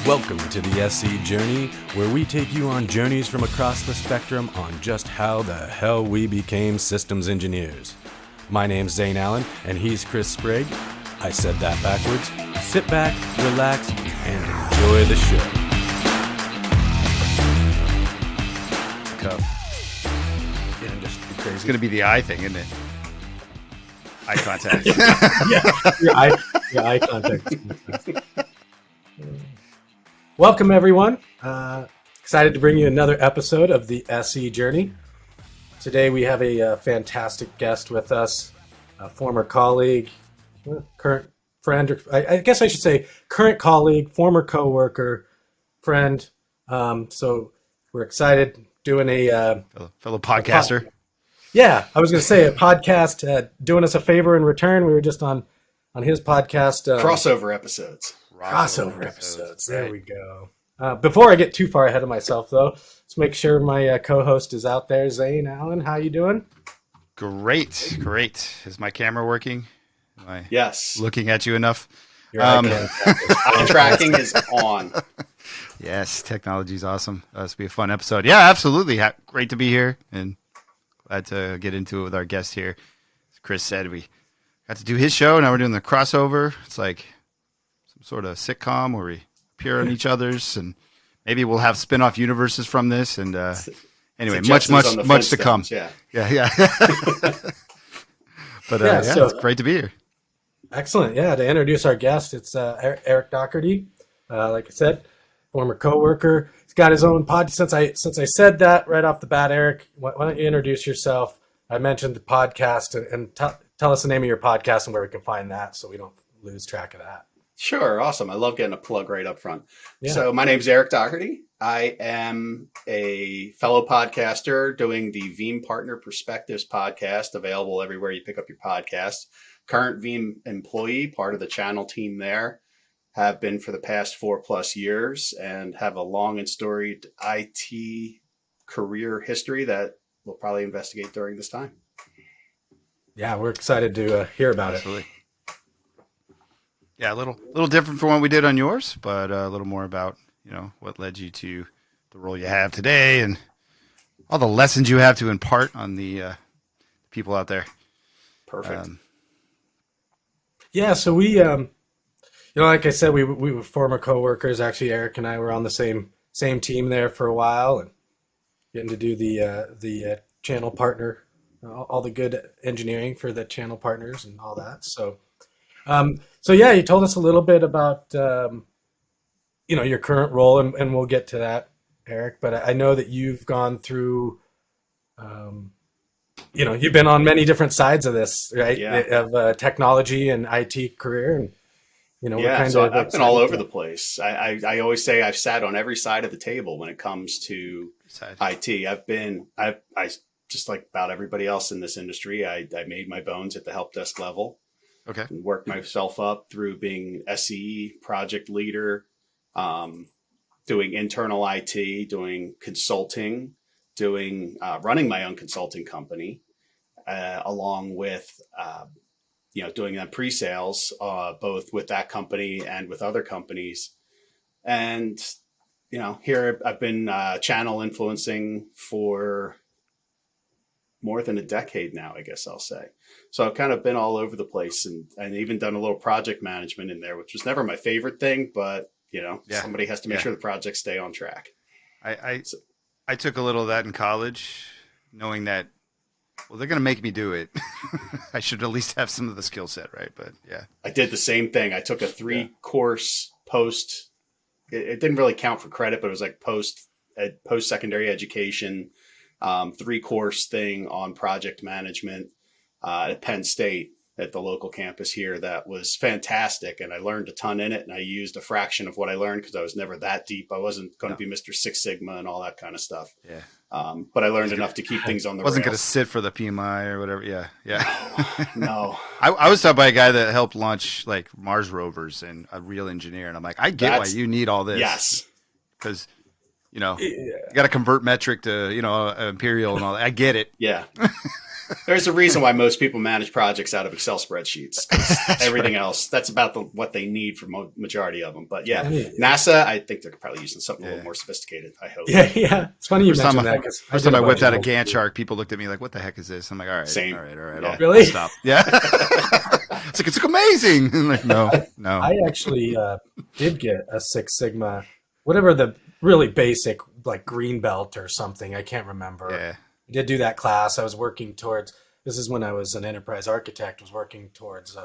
Welcome to the SE Journey, where we take you on journeys from across the spectrum on just how the hell we became systems engineers. My name's Zane Allen, and he's Chris Sprague. I said that backwards. Sit back, relax, and enjoy the show. Cuff. Yeah, just be crazy. It's going to be the eye thing, isn't it? Eye contact. Your eye contact. Welcome, everyone. Excited to bring you another episode of the SE Journey. Today we have a fantastic guest with us, a former colleague, current friend, or I guess I should say current colleague, former coworker, friend. So we're excited doing a fellow podcaster. Yeah, I was going to say a podcast doing us a favor in return. We were just on his podcast. Crossover episodes. Crossover episodes. There we go. Before I get too far ahead of myself, though, let's make sure my co-host is out there. Zane Allen, how you doing? Great. Is my camera working? Am I Yes. looking at you enough? Your Eye tracking is on. Yes, technology's awesome. This will be a fun episode. Yeah, absolutely. Great to be here, and glad to get into it with our guest here. As Chris said, we got to do his show. Now we're doing the crossover. It's like some sort of sitcom where we appear on each other's, and maybe we'll have spin-off universes from this. And anyway, much to come. Yeah. But so, it's great to be here. Excellent. Yeah, to introduce our guest, it's Eric Doherty. Like I said, former coworker. He's got his own pod. Since I said that right off the bat, Eric, why don't you introduce yourself? I mentioned the podcast, and tell us the name of your podcast and where we can find that, so we don't lose track of that. Sure. Awesome. I love getting a plug right up front. Yeah. So my name's Eric Doherty. I am a fellow podcaster doing the Veeam Partner Perspectives podcast, available everywhere you pick up your podcasts. Current Veeam employee, part of the channel team there. Have been for the past 4+ years and have a long and storied IT career history that we'll probably investigate during this time. Yeah, we're excited to hear about Absolutely. Yeah, a little different from what we did on yours, but a little more about, what led you to the role you have today and all the lessons you have to impart on the people out there. Perfect. Yeah, so we, like I said, we were former coworkers. Actually, Eric and I were on the same team there for a while, and getting to do the channel partner, all the good engineering for the channel partners and all that. So yeah, you told us a little bit about your current role, and we'll get to that, Eric. But I know that you've gone through, you've been on many different sides of this, right? Yeah. Of technology and IT career, and I've been all over the place. I always say I've sat on every side of the table when it comes to IT. I just like about everybody else in this industry, I made my bones at the help desk level. Okay. And worked myself up through being SE project leader, doing internal IT, doing consulting, running my own consulting company, along with doing that pre-sales, both with that company and with other companies. And, here I've been channel influencing for more than a decade now, I guess I'll say. So I've kind of been all over the place and even done a little project management in there, which was never my favorite thing, but, somebody has to make sure the projects stay on track. I took a little of that in college, knowing that, well, they're going to make me do it. I should at least have some of the skill set, right? But yeah. I did the same thing. I took a 3-course post. It didn't really count for credit, but it was like post-secondary education, 3-course thing on project management at Penn State at the local campus here. That was fantastic. And I learned a ton in it. And I used a fraction of what I learned because I was never that deep. I wasn't going to be Mr. Six Sigma and all that kind of stuff. Yeah. But I learned enough to keep things on the wasn't going rails. to sit for the PMI or whatever. Yeah. No. I was taught by a guy that helped launch like Mars rovers and a real engineer. And I'm like, I get why you need all this. Yes. Because you got to convert metric to, imperial and all that. I get it. Yeah. There's a reason why most people manage projects out of Excel spreadsheets. Everything else, that's about what they need for majority of them. But yeah, NASA, I think they're probably using something a little more sophisticated. I hope. Yeah. It's funny you mentioned that. First time I whipped out a Gantt chart, people looked at me like, "What the heck is this?" I'm like, "All right, Same. all right, Yeah. I'll stop." Yeah, it's like amazing. I'm like, no. I actually did get a Six Sigma, whatever the really basic like green belt or something. I can't remember. Yeah. I did do that class. I was working towards, this is when I was an enterprise architect, was working towards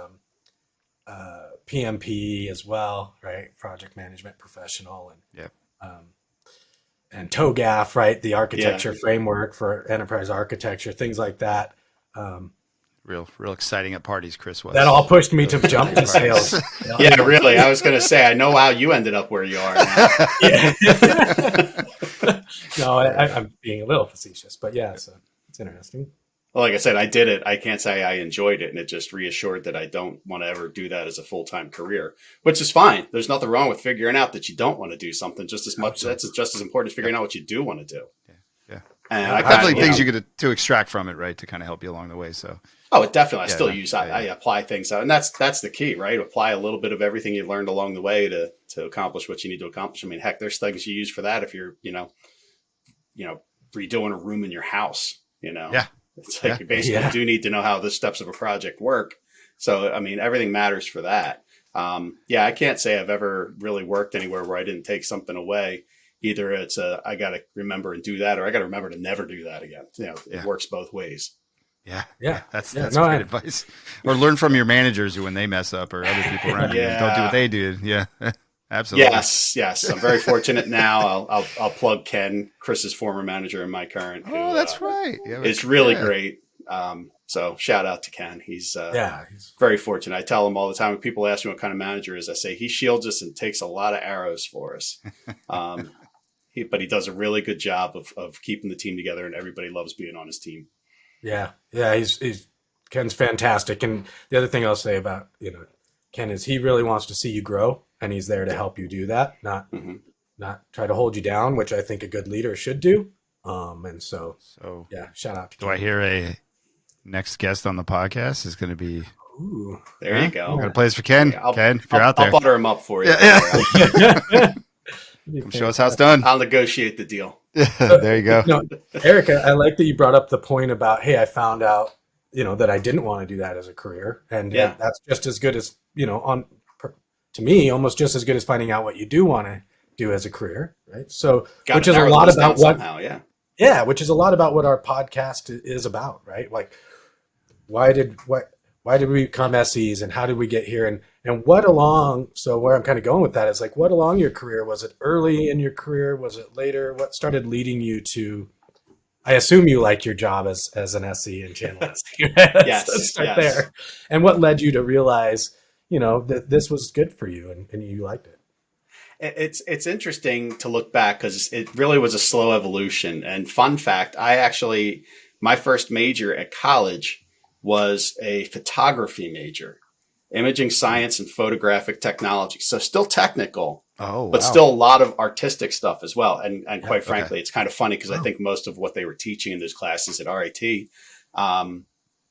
PMP as well, right? Project management professional, and TOGAF, right? The architecture framework for enterprise architecture, things like that. Real exciting at parties, Chris was. That all pushed me to jump to sales. Yeah, really. I was going to say, I know how you ended up where you are now. No, I'm being a little facetious, but yeah, so it's interesting. Well, like I said, I did it. I can't say I enjoyed it, and it just reassured that I don't want to ever do that as a full-time career, which is fine. There's nothing wrong with figuring out that you don't want to do something just as much. That's just as important as figuring out what you do want to do. Yeah. And definitely things you get to extract from it, right? To kind of help you along the way. So. Oh, it definitely. I still use. I apply things, and that's the key, right? Apply a little bit of everything you learned along the way to accomplish what you need to accomplish. I mean, heck, there's things you use for that if you're, redoing a room in your house. Yeah. It's like you basically do need to know how the steps of a project work. So, I mean, everything matters for that. I can't say I've ever really worked anywhere where I didn't take something away. Either it's I got to remember and do that, or I got to remember to never do that again. It works both ways. Yeah. That's great advice. Or learn from your managers when they mess up, or other people around you. Don't do what they do. Yeah, absolutely. Yes. I'm very fortunate now. I'll plug Ken, Chris's former manager and my current. Oh, that's right. Yeah, it's really great. So shout out to Ken. He's very fortunate. I tell him all the time when people ask me what kind of manager is, I say he shields us and takes a lot of arrows for us. But he does a really good job of keeping the team together, and everybody loves being on his team. Yeah. He's Ken's fantastic. And the other thing I'll say about, Ken is he really wants to see you grow, and he's there to help you do that, not try to hold you down, which I think a good leader should do. And so shout out to Ken. Do I hear a next guest on the podcast is going to be? Ooh, there you go. Got a place for Ken. Ken, if you're out there, I'll butter him up for you. Show us how it's done. I'll negotiate the deal. There you go. Erica, I like that you brought up the point about, hey, I found out, that I didn't want to do that as a career. And that's just as good as, to me, almost just as good as finding out what you do want to do as a career. Right. So, which is a lot about which is a lot about what our podcast is about, right? Like, why did we become SEs, and how did we get here? And what along, so where I'm kind of going with that is like, what along your career, was it early in your career? Was it later? What started leading you to, I assume you like your job as an SE in channel SE. Let's start there. And what led you to realize, that this was good for you and you liked it? It's interesting to look back because it really was a slow evolution. And fun fact, my first major at college was a photography major. Imaging science and photographic technology. So still technical, but still a lot of artistic stuff as well. And quite frankly, it's kind of funny because I think most of what they were teaching in those classes at RIT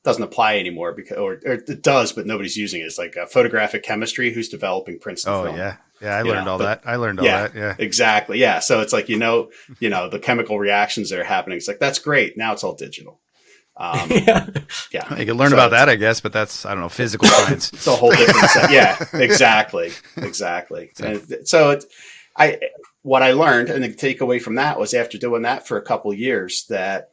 doesn't apply anymore or it does, but nobody's using it. It's like photographic chemistry. Who's developing Princeton film? Yeah. I learned all that. Yeah, exactly. Yeah. So it's like, the chemical reactions that are happening. It's like, that's great. Now it's all digital. You can learn about that, I guess, but that's, I don't know, physical science. It's a whole different set. Yeah, exactly. And so what I learned, and the takeaway from that was after doing that for a couple of years, that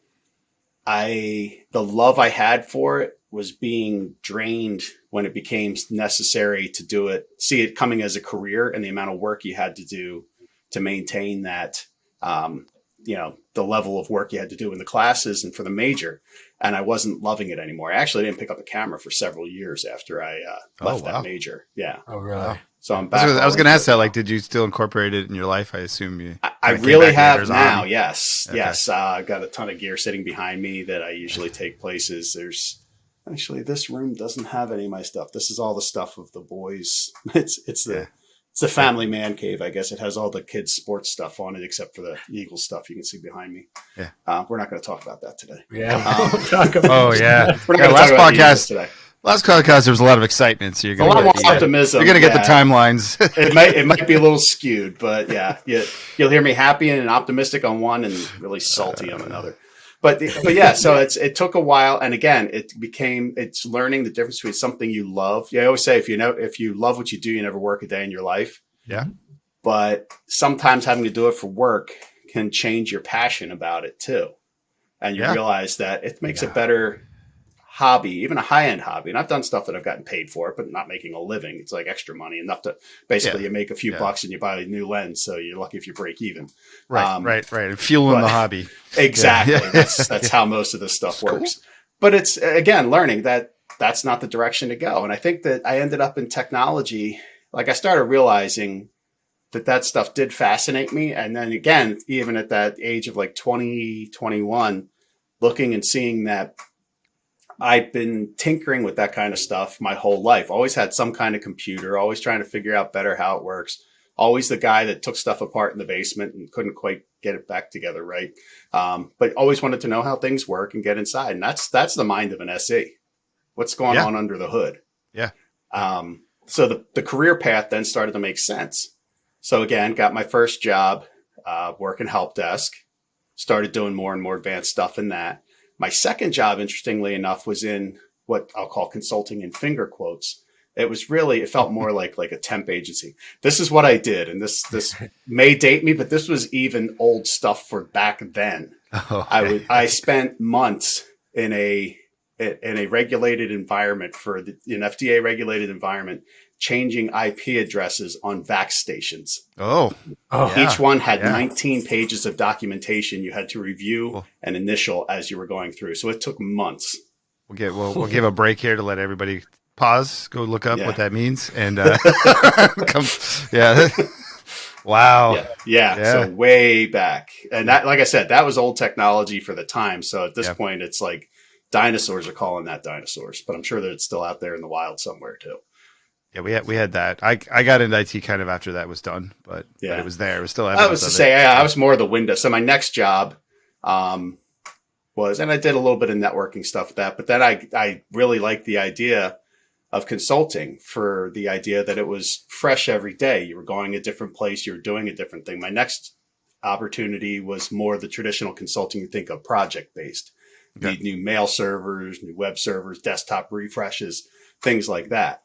the love I had for it was being drained when it became necessary to do it, see it coming as a career, and the amount of work you had to do to maintain that, the level of work you had to do in the classes and for the major. And I wasn't loving it anymore. I actually didn't pick up a camera for several years after I left that major. Yeah. Oh, really? So I'm back. I was going to ask that. Like, did you still incorporate it in your life? I assume you. I really have now. Yes. Okay. Yes. I've got a ton of gear sitting behind me that I usually take places. There's actually, this room doesn't have any of my stuff. This is all the stuff of the boys. It's It's a family man cave, I guess. It has all the kids' sports stuff on it, except for the Eagles stuff you can see behind me. Yeah. We're not going to talk about that today. Yeah. We'll talk about Oh yeah. We're not Yeah, going to last talk about the Eagles podcast. today. Last podcast, there was a lot of excitement, so you're A gonna lot more get the, optimism. you're gonna get the yeah. timelines. It might be a little skewed, but yeah, you'll hear me happy and optimistic on one, and really salty on another. But yeah, so it took a while, and again, it's learning the difference between something you love. Yeah, I always say if you love what you do, you never work a day in your life. Yeah. But sometimes having to do it for work can change your passion about it too, and you realize that it makes a better hobby, even a high-end hobby. And I've done stuff that I've gotten paid for, but not making a living. It's like extra money, enough to basically you make a few bucks and you buy a new lens. So you're lucky if you break even. Right. Fueling the hobby. Exactly. Yeah. That's how most of this stuff works. Cool. But it's, again, learning that that's not the direction to go. And I think that I ended up in technology. Like I started realizing that stuff did fascinate me. And then again, even at that age of like 20, 21, looking and seeing that I've been tinkering with that kind of stuff my whole life. Always had some kind of computer, always trying to figure out better how it works. Always the guy that took stuff apart in the basement and couldn't quite get it back together right. But always wanted to know how things work and get inside. And that's the mind of an SE. What's going on under the hood? Yeah. So the career path then started to make sense. So again, got my first job working help desk, started doing more and more advanced stuff in that. My second job, interestingly enough, was in what I'll call consulting in finger quotes. It felt more like a temp agency. This is what I did. And this may date me, but this was even old stuff for back then. Oh, okay. I spent months in a regulated environment an FDA regulated environment, changing IP addresses on VAX stations. Oh, Each one had 19 pages of documentation you had to review and initial as you were going through. So it took months. We'll give a break here to let everybody pause, go look up what that means, and come. Yeah. Wow. Yeah. So way back, and that, like I said, that was old technology for the time. So at this point, it's like dinosaurs are calling that dinosaurs, but I'm sure that it's still out there in the wild somewhere too. Yeah, we had that. I got into IT kind of after that was done, but it was there. It was still. I was to say, I was more the window. So my next job was, and I did a little bit of networking stuff with that, but then I really liked the idea of consulting, for the idea that it was fresh every day. You were going a different place, you were doing a different thing. My next opportunity was more the traditional consulting you think of, project based. You need new mail servers, new web servers, desktop refreshes, things like that.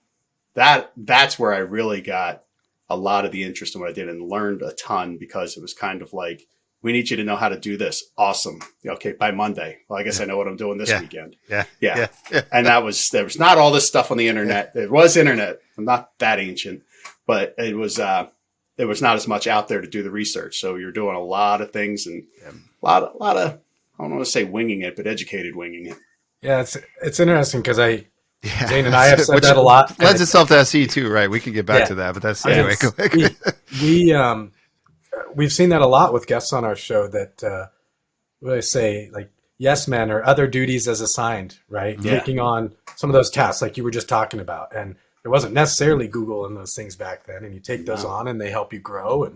That's where I really got a lot of the interest in what I did and learned a ton, because it was kind of like, we need you to know how to do this. Awesome. Okay. By Monday. Well, I guess I know what I'm doing this weekend. Yeah. And there was not all this stuff on the internet. There was internet. I'm not that ancient, but it was not as much out there to do the research. So you're doing a lot of things and a lot of, I don't want to say winging it, but educated winging it. Yeah. It's interesting because Zane and I have said that a lot. Lends itself to SE too, right? We can get back to that, but that's anyway. We've seen that a lot with guests on our show, that what do I say, like yes men or other duties as assigned, right? Yeah. Taking on some of those tasks like you were just talking about. And there wasn't necessarily Google and those things back then. And you take those on and they help you grow.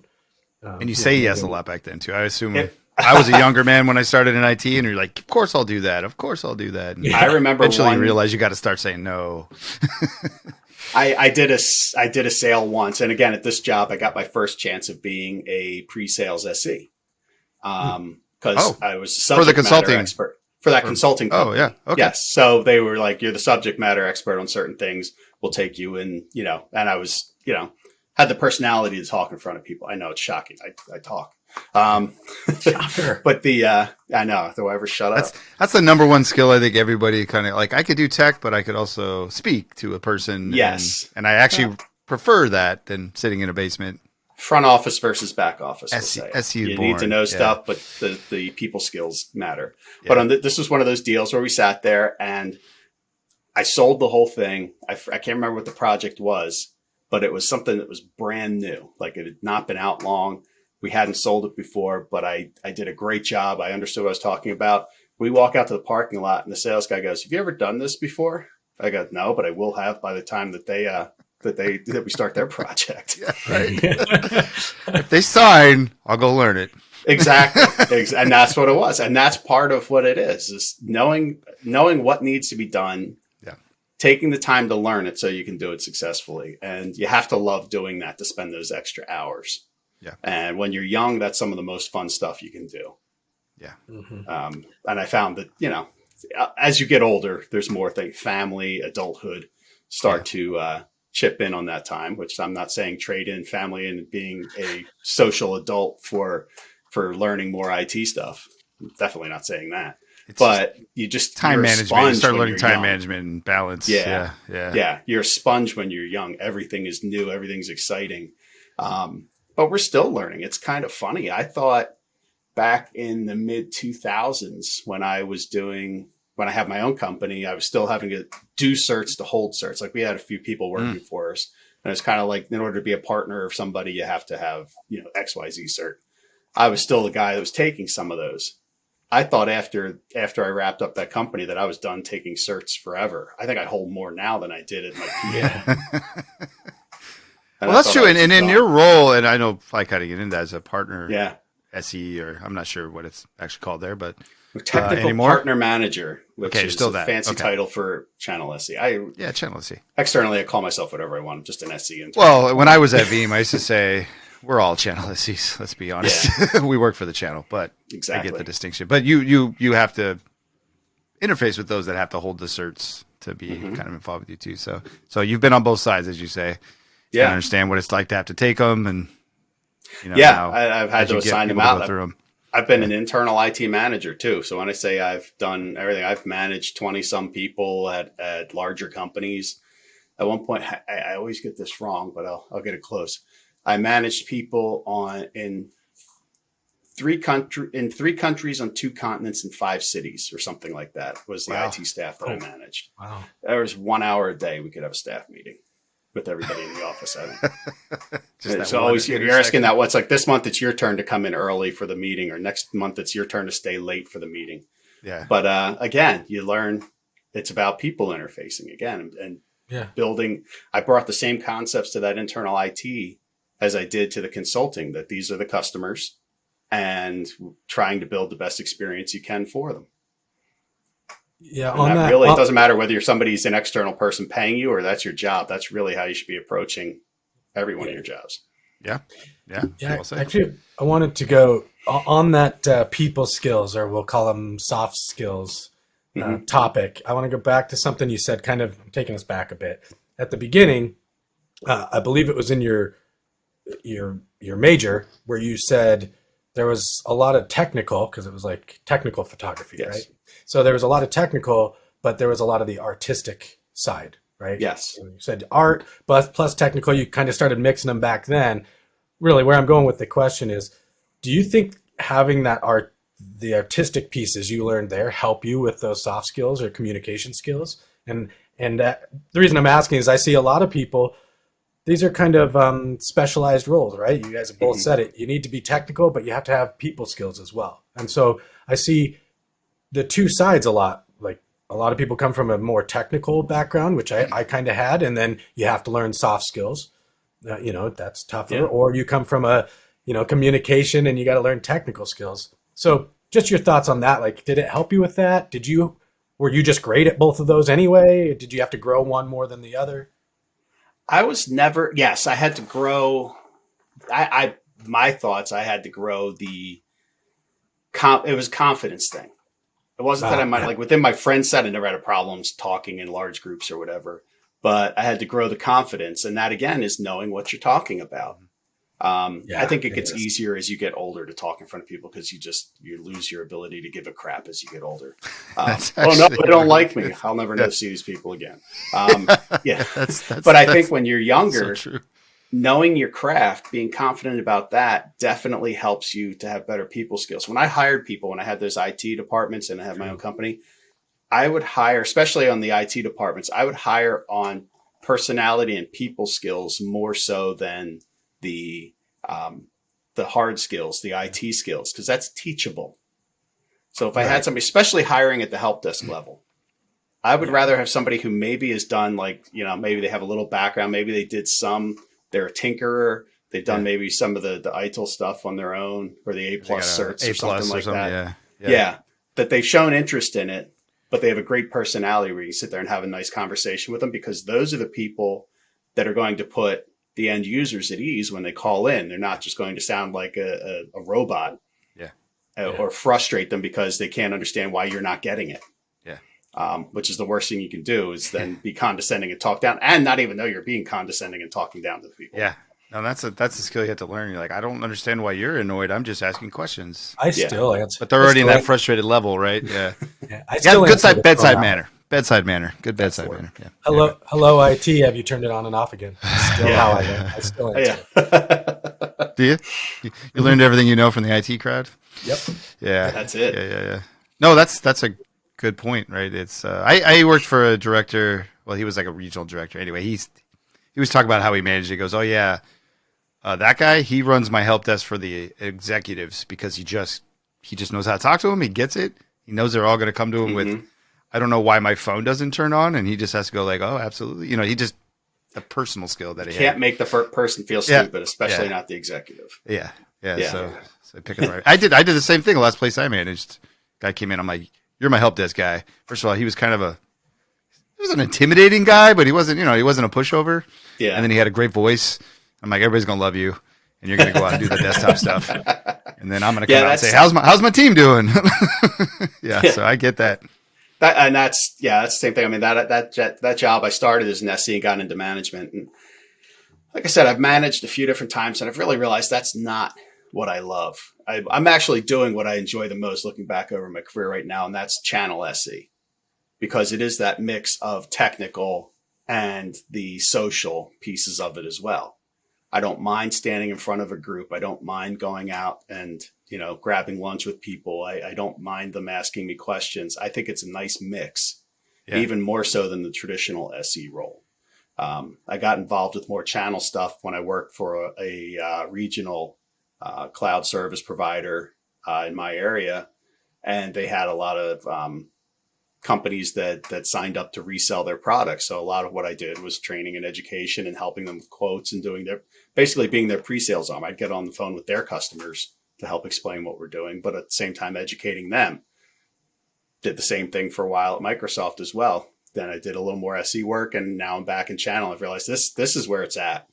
And you say yes a lot back then too. I assume I was a younger man when I started in IT, and you're like, of course I'll do that. Of course I'll do that. And I remember eventually you realize you got to start saying no. I did a sale once, and again at this job, I got my first chance of being a pre-sales SE, because I was a subject matter expert for that consulting company. Oh yeah, okay. Yes, so they were like, "You're the subject matter expert on certain things. We'll take you." And and I was had the personality to talk in front of people. I know it's shocking. I talk. But I know, do I ever shut up? That's the number one skill. I think everybody kind of like, I could do tech, but I could also speak to a person. Yes. And I actually prefer that than sitting in a basement. Front office versus back office. You need to know stuff, but the people skills matter. Yeah. But this was one of those deals where we sat there and I sold the whole thing. I can't remember what the project was, but it was something that was brand new. Like, it had not been out long. We hadn't sold it before, but I did a great job. I understood what I was talking about. We walk out to the parking lot and the sales guy goes, "Have you ever done this before?" I go, "No, but I will have by the time that they that we start their project. Right. If they sign, I'll go learn it. Exactly. And that's what it was. And that's part of what it is knowing what needs to be done, Yeah. taking the time to learn it so you can do it successfully. And you have to love doing that to spend those extra hours. Yeah. And when you're young, that's some of the most fun stuff you can do. Yeah. Mm-hmm. And I found that, as you get older, there's more things, family, adulthood start to chip in on that time, which I'm not saying trade in family and being a social adult for learning more IT stuff. I'm definitely not saying that. But you just time management. You start learning time young. management and balance. Yeah. Yeah. You're a sponge when you're young. Everything is new. Everything's exciting. But we're still learning. It's kind of funny. I thought back in the mid 2000s when I had my own company, I was still having to do certs to hold certs. Like we had a few people working for us. And it's kind of like in order to be a partner of somebody, you have to have, XYZ cert. I was still the guy that was taking some of those. I thought after I wrapped up that company that I was done taking certs forever. I think I hold more now than I did at my PA. Well, that's true. And in your role, and I know I kind of get into that as a partner, SE, or I'm not sure what it's actually called there, but technical partner manager, which is still a fancy title for Channel SE. Channel SE. Externally, I call myself whatever I want. I'm just an SE. Well, when I was at Veeam, I used to say, we're all channel SEs. Let's be honest. Yeah. We work for the channel, but exactly. I get the distinction. But you have to interface with those that have to hold the certs to be kind of involved with you too. So you've been on both sides, as you say. Yeah, I understand what it's like to have to take them, and I've had to assign them out. Through them. I've been an internal IT manager too. So when I say I've done everything, I've managed 20 some people at larger companies. At one point, I always get this wrong, but I'll get it close. I managed people in three countries on 2 continents in 5 cities or something like that was the IT staff that I managed. Wow. There was 1 hour a day we could have a staff meeting with everybody in the office. So always you're asking that what's like this month it's your turn to come in early for the meeting, or next month it's your turn to stay late for the meeting. Yeah. But again, you learn it's about people interfacing again and building. I brought the same concepts to that internal IT as I did to the consulting, that these are the customers and trying to build the best experience you can for them. Yeah. And that really, it doesn't matter whether somebody's an external person paying you or that's your job. That's really how you should be approaching every one of your jobs. Yeah. Well actually, I wanted to go on that people skills, or we'll call them soft skills topic. I want to go back to something you said, kind of taking us back a bit at the beginning. I believe it was in your major where you said there was a lot of technical, because it was like technical photography, right? So there was a lot of technical, but there was a lot of the artistic side, right? Yes. So you said art, but plus technical, you kind of started mixing them back then. Really, where I'm going with the question is, do you think having the artistic pieces you learned there help you with those soft skills or communication skills? And the reason I'm asking is I see a lot of people, these are kind of specialized roles, right? You guys have both said it. You need to be technical, but you have to have people skills as well. And so I see the two sides a lot. Like a lot of people come from a more technical background, which I kind of had, and then you have to learn soft skills. That's tougher. Yeah. Or you come from a communication and you got to learn technical skills. So just your thoughts on that. Like, did it help you with that? Were you just great at both of those anyway? Did you have to grow one more than the other? I was never, yes, I had to grow. My thoughts, I had to grow it was a confidence thing. It wasn't that I might, like within my friend set, I never had problems talking in large groups or whatever, but I had to grow the confidence. And that again is knowing what you're talking about. I think it gets easier as you get older to talk in front of people because you lose your ability to give a crap as you get older. They don't like me. I'll never see these people again. But I think when you're younger, so knowing your craft, being confident about that definitely helps you to have better people skills. When I hired people, when I had those IT departments and I had my own company, I would hire, especially on the IT departments, I would hire on personality and people skills more so than the hard skills, the IT skills, because that's teachable. So if I had somebody, especially hiring at the help desk level, I would rather have somebody who maybe has done like, maybe they have a little background. Maybe they did they're a tinkerer. They've done maybe some of the ITIL stuff on their own or the A plus certs or something like that. Yeah. That they've shown interest in it, but they have a great personality where you sit there and have a nice conversation with them, because those are the people that are going to put the end users at ease when they call in. They're not just going to sound like a robot or frustrate them because they can't understand why you're not getting it. Which is the worst thing you can do, is then be condescending and talk down, and not even know you're being condescending and talking down to the people. Yeah. No, that's a skill you have to learn. You're like, I don't understand why you're annoyed. I'm just asking questions. I still answer. But they're already in that frustrated level, right? Yeah. I still good bedside manner. Bedside manner. Good bedside manner. Yeah. Hello, IT. Have you turned it on and off again? Still how I still answer. Do you? You learned everything you know from the IT crowd? Yep. Yeah. That's it. Yeah. No, that's a good point, right? It's I worked for a director. Well, he was like a regional director. Anyway, he was talking about how he managed it. He goes, "Oh yeah, that guy, he runs my help desk for the executives because he just knows how to talk to them. He gets it. He knows they're all going to come to him with, I don't know why my phone doesn't turn on, and he just has to go like, oh, absolutely. He just a personal skill that he can't make the first person feel stupid, especially not the executive. Yeah. So pick it right. I did the same thing. The last place I managed, guy came in. I'm like, you're my help desk guy. First of all, he was kind of he was an intimidating guy, but he wasn't a pushover. Yeah. And then he had a great voice. I'm like, everybody's gonna love you, and you're gonna go out and do the desktop stuff, and then I'm gonna come out and say, how's my team doing? So I get that. That's the same thing. I mean, that job I started as an SE and got into management, and like I said, I've managed a few different times, and I've really realized that's not what I love. I'm actually doing what I enjoy the most, looking back over my career right now, and that's channel SE, because it is that mix of technical and the social pieces of it as well. I don't mind standing in front of a group. I don't mind going out and, grabbing lunch with people. I don't mind them asking me questions. I think it's a nice mix, even more so than the traditional SE role. I got involved with more channel stuff when I worked for a regional cloud service provider in my area. And they had a lot of companies that signed up to resell their products. So a lot of what I did was training and education and helping them with quotes and basically being their pre-sales arm. I'd get on the phone with their customers to help explain what we're doing, but at the same time, educating them. Did the same thing for a while at Microsoft as well. Then I did a little more SE work, and now I'm back in channel. I've realized this is where it's at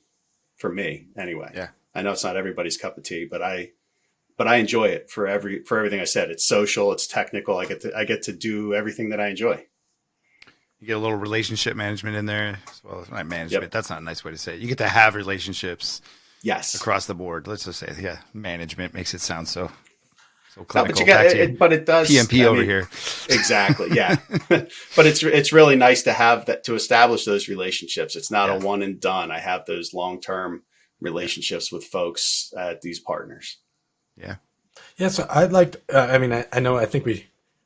for me anyway. Yeah. I know it's not everybody's cup of tea, but I enjoy it for everything I said. It's social, it's technical. I get to do everything that I enjoy. You get a little relationship management in there as well. It's not management. Yep. That's not a nice way to say it. You get to have relationships. Yes. Across the board. Let's just say, management makes it sound so clinical. But it does. PMP over here. Exactly. Yeah. But it's really nice to have that, to establish those relationships. It's not a one and done. I have those long-term relationships with folks at these partners. Yeah. Yeah. So I'd like, I think we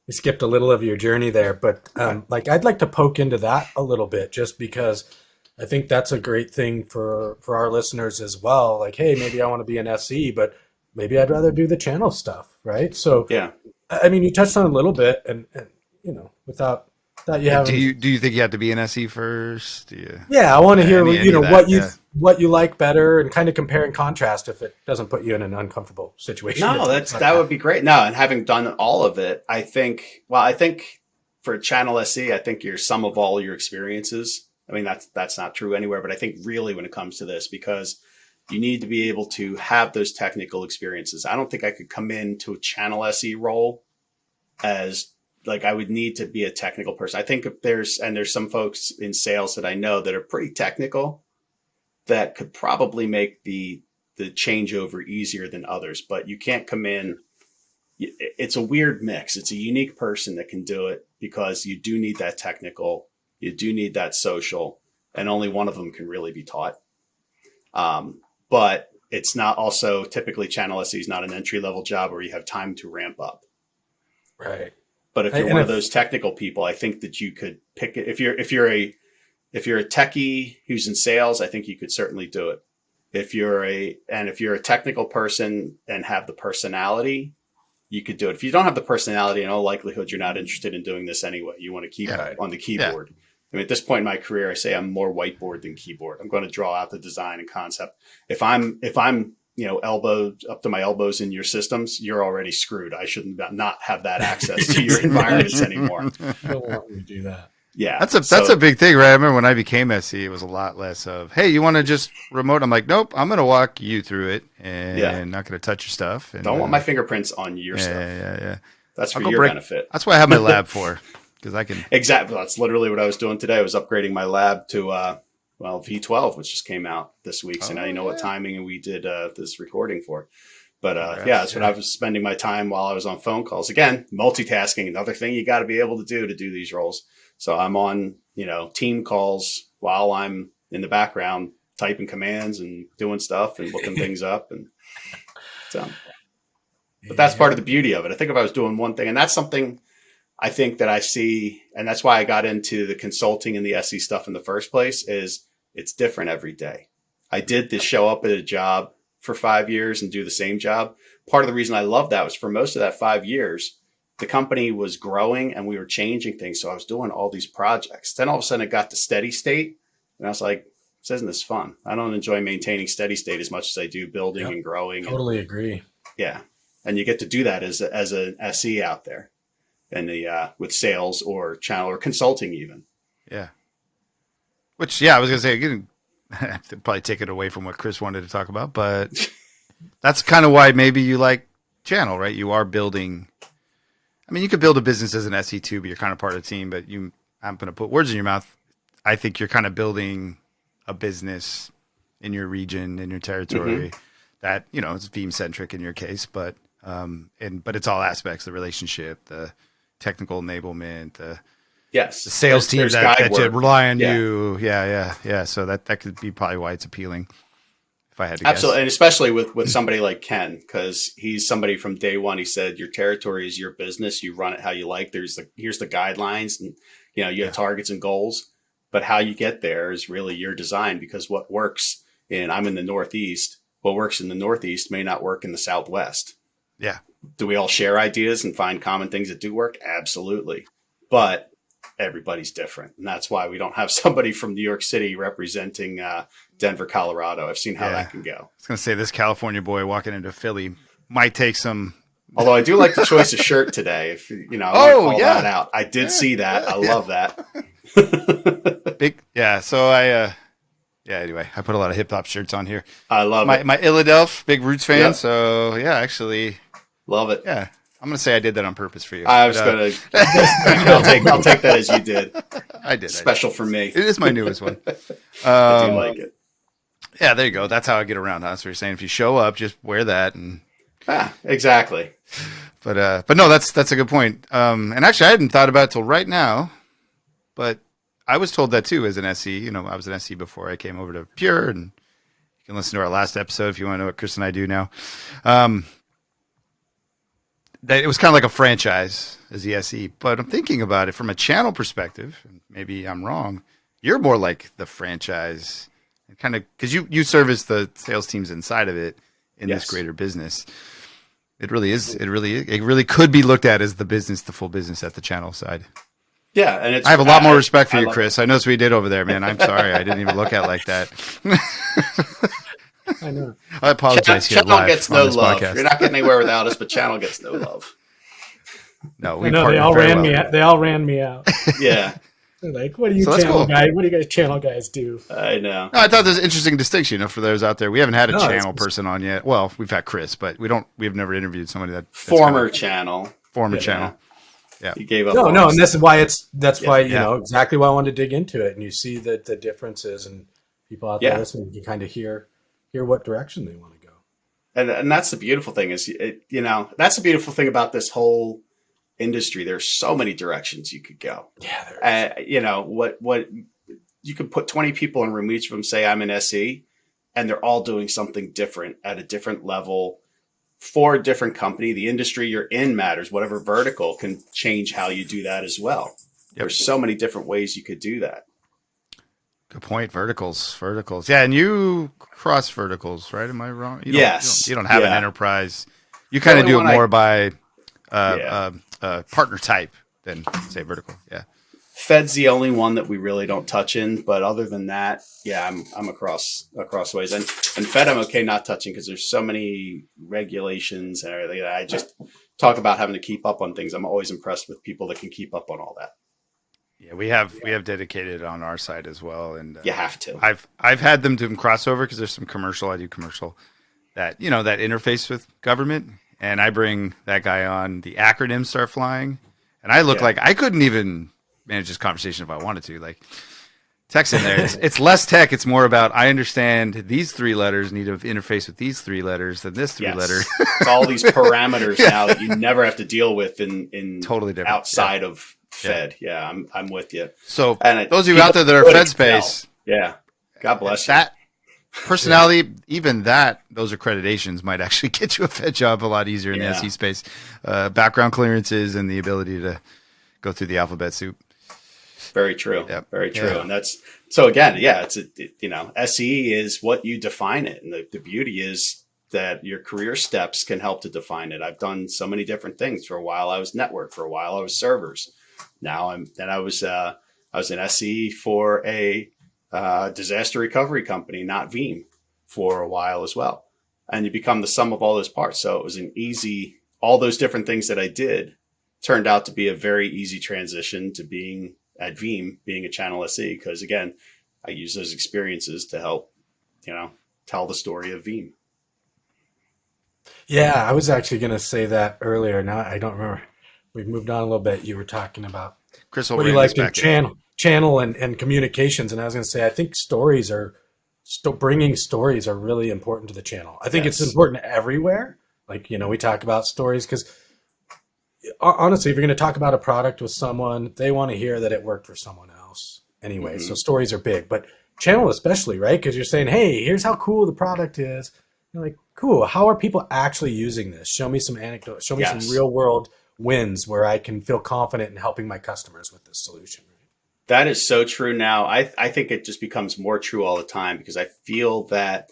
skipped a little of your journey there, but I'd like to poke into that a little bit, just because I think that's a great thing for our listeners as well. Like, hey, maybe I want to be an SE, but maybe I'd rather do the channel stuff. Right. So, you touched on it a little bit, and without that, do you think you have to be an SE first? I want to hear, what you like better, and kind of compare and contrast if it doesn't put you in an uncomfortable situation. No, that would be great. No, and having done all of it, I think for channel SE, I think you're sum of all your experiences. I mean, that's not true anywhere, but I think really when it comes to this, because you need to be able to have those technical experiences. I don't think I could come into a channel SE role as I would need to be a technical person. I think there's some folks in sales that I know that are pretty technical that could probably make the changeover easier than others, but you can't come in. It's a weird mix. It's a unique person that can do it, because you do need that technical, you do need that social, and only one of them can really be taught. But it's not also typically channel SE is not an entry level job where you have time to ramp up. Right. But if you're one of those technical people, I think that you could pick it. If you're a techie who's in sales, I think you could certainly do it. If you're a technical person and have the personality you could do it. If you don't have the personality, in all likelihood, you're not interested in doing this anyway. You want to keep on the keyboard. I mean, at this point in my career, I say I'm more whiteboard than keyboard. I'm going to draw out the design and concept. If I'm elbowed up to my elbows in your systems, you're already screwed. I shouldn't not have that access to your environments anymore. I don't want you to do that. Yeah, that's a big thing, right? I remember when I became SE, it was a lot less of, hey, you want to just remote? I'm like, nope, I'm going to walk you through it and not going to touch your stuff. And, don't want my fingerprints on your stuff. Yeah. That's for your benefit. That's what I have my lab for, because I can. Exactly. That's literally what I was doing today. I was upgrading my lab to V12, which just came out this week. So now you know what timing we did this recording for. But that's what I was spending my time while I was on phone calls. Again, multitasking, another thing you got to be able to do these roles. So I'm on, team calls while I'm in the background typing commands and doing stuff and looking things up. And so, but that's part of the beauty of it. I think if I was doing one thing, and that's something I think that I see, and that's why I got into the consulting and the SE stuff in the first place, is it's different every day. I did this show up at a job for 5 years and do the same job. Part of the reason I loved that was for most of that 5 years, the company was growing and we were changing things. So I was doing all these projects. Then all of a sudden it got to steady state. And I was like, this isn't this fun. I don't enjoy maintaining steady state as much as I do building and growing. Totally agree. Yeah. And you get to do that as an SE out there and with sales or channel or consulting even. Yeah. Which, I was going to say, again, I have to probably take it away from what Chris wanted to talk about, but that's kind of why maybe you like channel, right? You are building. I mean, you could build a business as an SE too, but you're kind of part of the team. But I'm going to put words in your mouth. I think you're kind of building a business in your region, in your territory that, it's Veeam centric in your case, but it's all aspects, the relationship, the technical enablement, the sales team that rely on you. Yeah. So that could be probably why it's appealing. If I had to Absolutely. guess. And especially with somebody like Ken, because he's somebody from day one. He said, your territory is your business. You run it how you like. Here's the guidelines and, you have targets and goals, but how you get there is really your design, because what works I'm in the Northeast, what works in the Northeast may not work in the Southwest. Yeah. Do we all share ideas and find common things that do work? Absolutely. But everybody's different. And that's why we don't have somebody from New York City representing Denver, Colorado. I've seen how that can go. I was going to say, this California boy walking into Philly might take some. Although I do like the choice of shirt today. If I want to call that out. I did see that. I love that. Big. Yeah. So anyway, I put a lot of hip hop shirts on here. I love it. My Illadelph, big Roots fan. Yep. So actually. Love it. Yeah. I'm going to say I did that on purpose for you. I was going to. I'll take that as you did. I did. Special for me. It is my newest one. I do like it. Yeah, there you go. That's how I get around. That's what you're saying. If you show up, just wear that. And exactly. But no, that's a good point. And actually, I hadn't thought about it till right now. But I was told that too as an SE. I was an SE before I came over to Pure, and you can listen to our last episode if you want to know what Chris and I do now. That it was kind of like a franchise as the SE, but I'm thinking about it from a channel perspective, and maybe I'm wrong. You're more like the franchise, kind of, because you service the sales teams inside of it in this greater business. It really is. It really could be looked at as the full business at the channel side. Yeah, and I have a lot more respect for you, Chris. I know what we did over there, man. I'm sorry, I didn't even look at it like that. I know. I apologize. Channel gets no love. Podcast. You're not getting anywhere without us, but Channel gets no love. No, they all ran me out. They all ran me out. Yeah. They're like, what do you channel guys? What do you guys channel guys do? I know. No, I thought there's an interesting distinction. For those out there, we haven't had a channel person on yet. Well, we've had Chris, but we've never interviewed somebody that's former channel. Yeah, he gave up. No, and that's why why exactly why I wanted to dig into it, and you see the differences, and people out there listening, you can kind of hear what direction they want to go. And that's the beautiful thing is, that's the beautiful thing about this whole industry. There's so many directions you could go. Yeah, there is. What you could put 20 people in a room, each of them say I'm an SE, and they're all doing something different at a different level for a different company. The industry you're in matters. Whatever vertical can change how you do that as well. Yep. There's so many different ways you could do that. Good point. Verticals. Yeah, and you cross verticals, right? Am I wrong? You don't have an enterprise. You kind of do it more by partner type than say vertical. Yeah. Fed's the only one that we really don't touch in, but other than that, yeah, I'm across ways, and Fed I'm okay not touching because there's so many regulations and everything that I just talk about having to keep up on things. I'm always impressed with people that can keep up on all that. Yeah, we have dedicated on our side as well, and You have to. I've had them do crossover because there's some commercial. I do commercial that that interface with government, and I bring that guy on. The acronyms start flying, and I look like I couldn't even manage this conversation if I wanted to. Like text in there, it's less tech. It's more about I understand these 3 letters need to interface with these 3 letters than this 3 letter. It's all these parameters now that you never have to deal with in totally different outside of Fed. Yeah, I'm with you. So And those of you out there that are Fed space, yeah, God bless you. that personality, even those accreditations might actually get you a Fed job a lot easier in the SE space. Background clearances and the ability to go through the alphabet soup. Very true. Yep. Very true. Yeah. And that's so again, SE is what you define it. And the beauty is that your career steps can help to define it. I've done so many different things. For a while I was network, for a while I was servers. Now I was an SE for a disaster recovery company, not Veeam, for a while as well. And you become the sum of all those parts. So it was all those different things that I did turned out to be a very easy transition to being at Veeam, being a channel SE, because again, I use those experiences to help, tell the story of Veeam. Yeah, I was actually going to say that earlier. Now I don't remember. We've moved on a little bit. You were talking about Chris, what do you like in channel and communications, and I was going to say I think stories are bringing stories are really important to the channel. I think it's important everywhere. Like we talk about stories because honestly, if you're going to talk about a product with someone, they want to hear that it worked for someone else anyway. Mm-hmm. So stories are big, but channel especially, right? Because you're saying, hey, here's how cool the product is. You're like, cool. How are people actually using this? Show me some anecdotes. Show me some real world wins where I can feel confident in helping my customers with this solution. That is so true now. I think it just becomes more true all the time because I feel that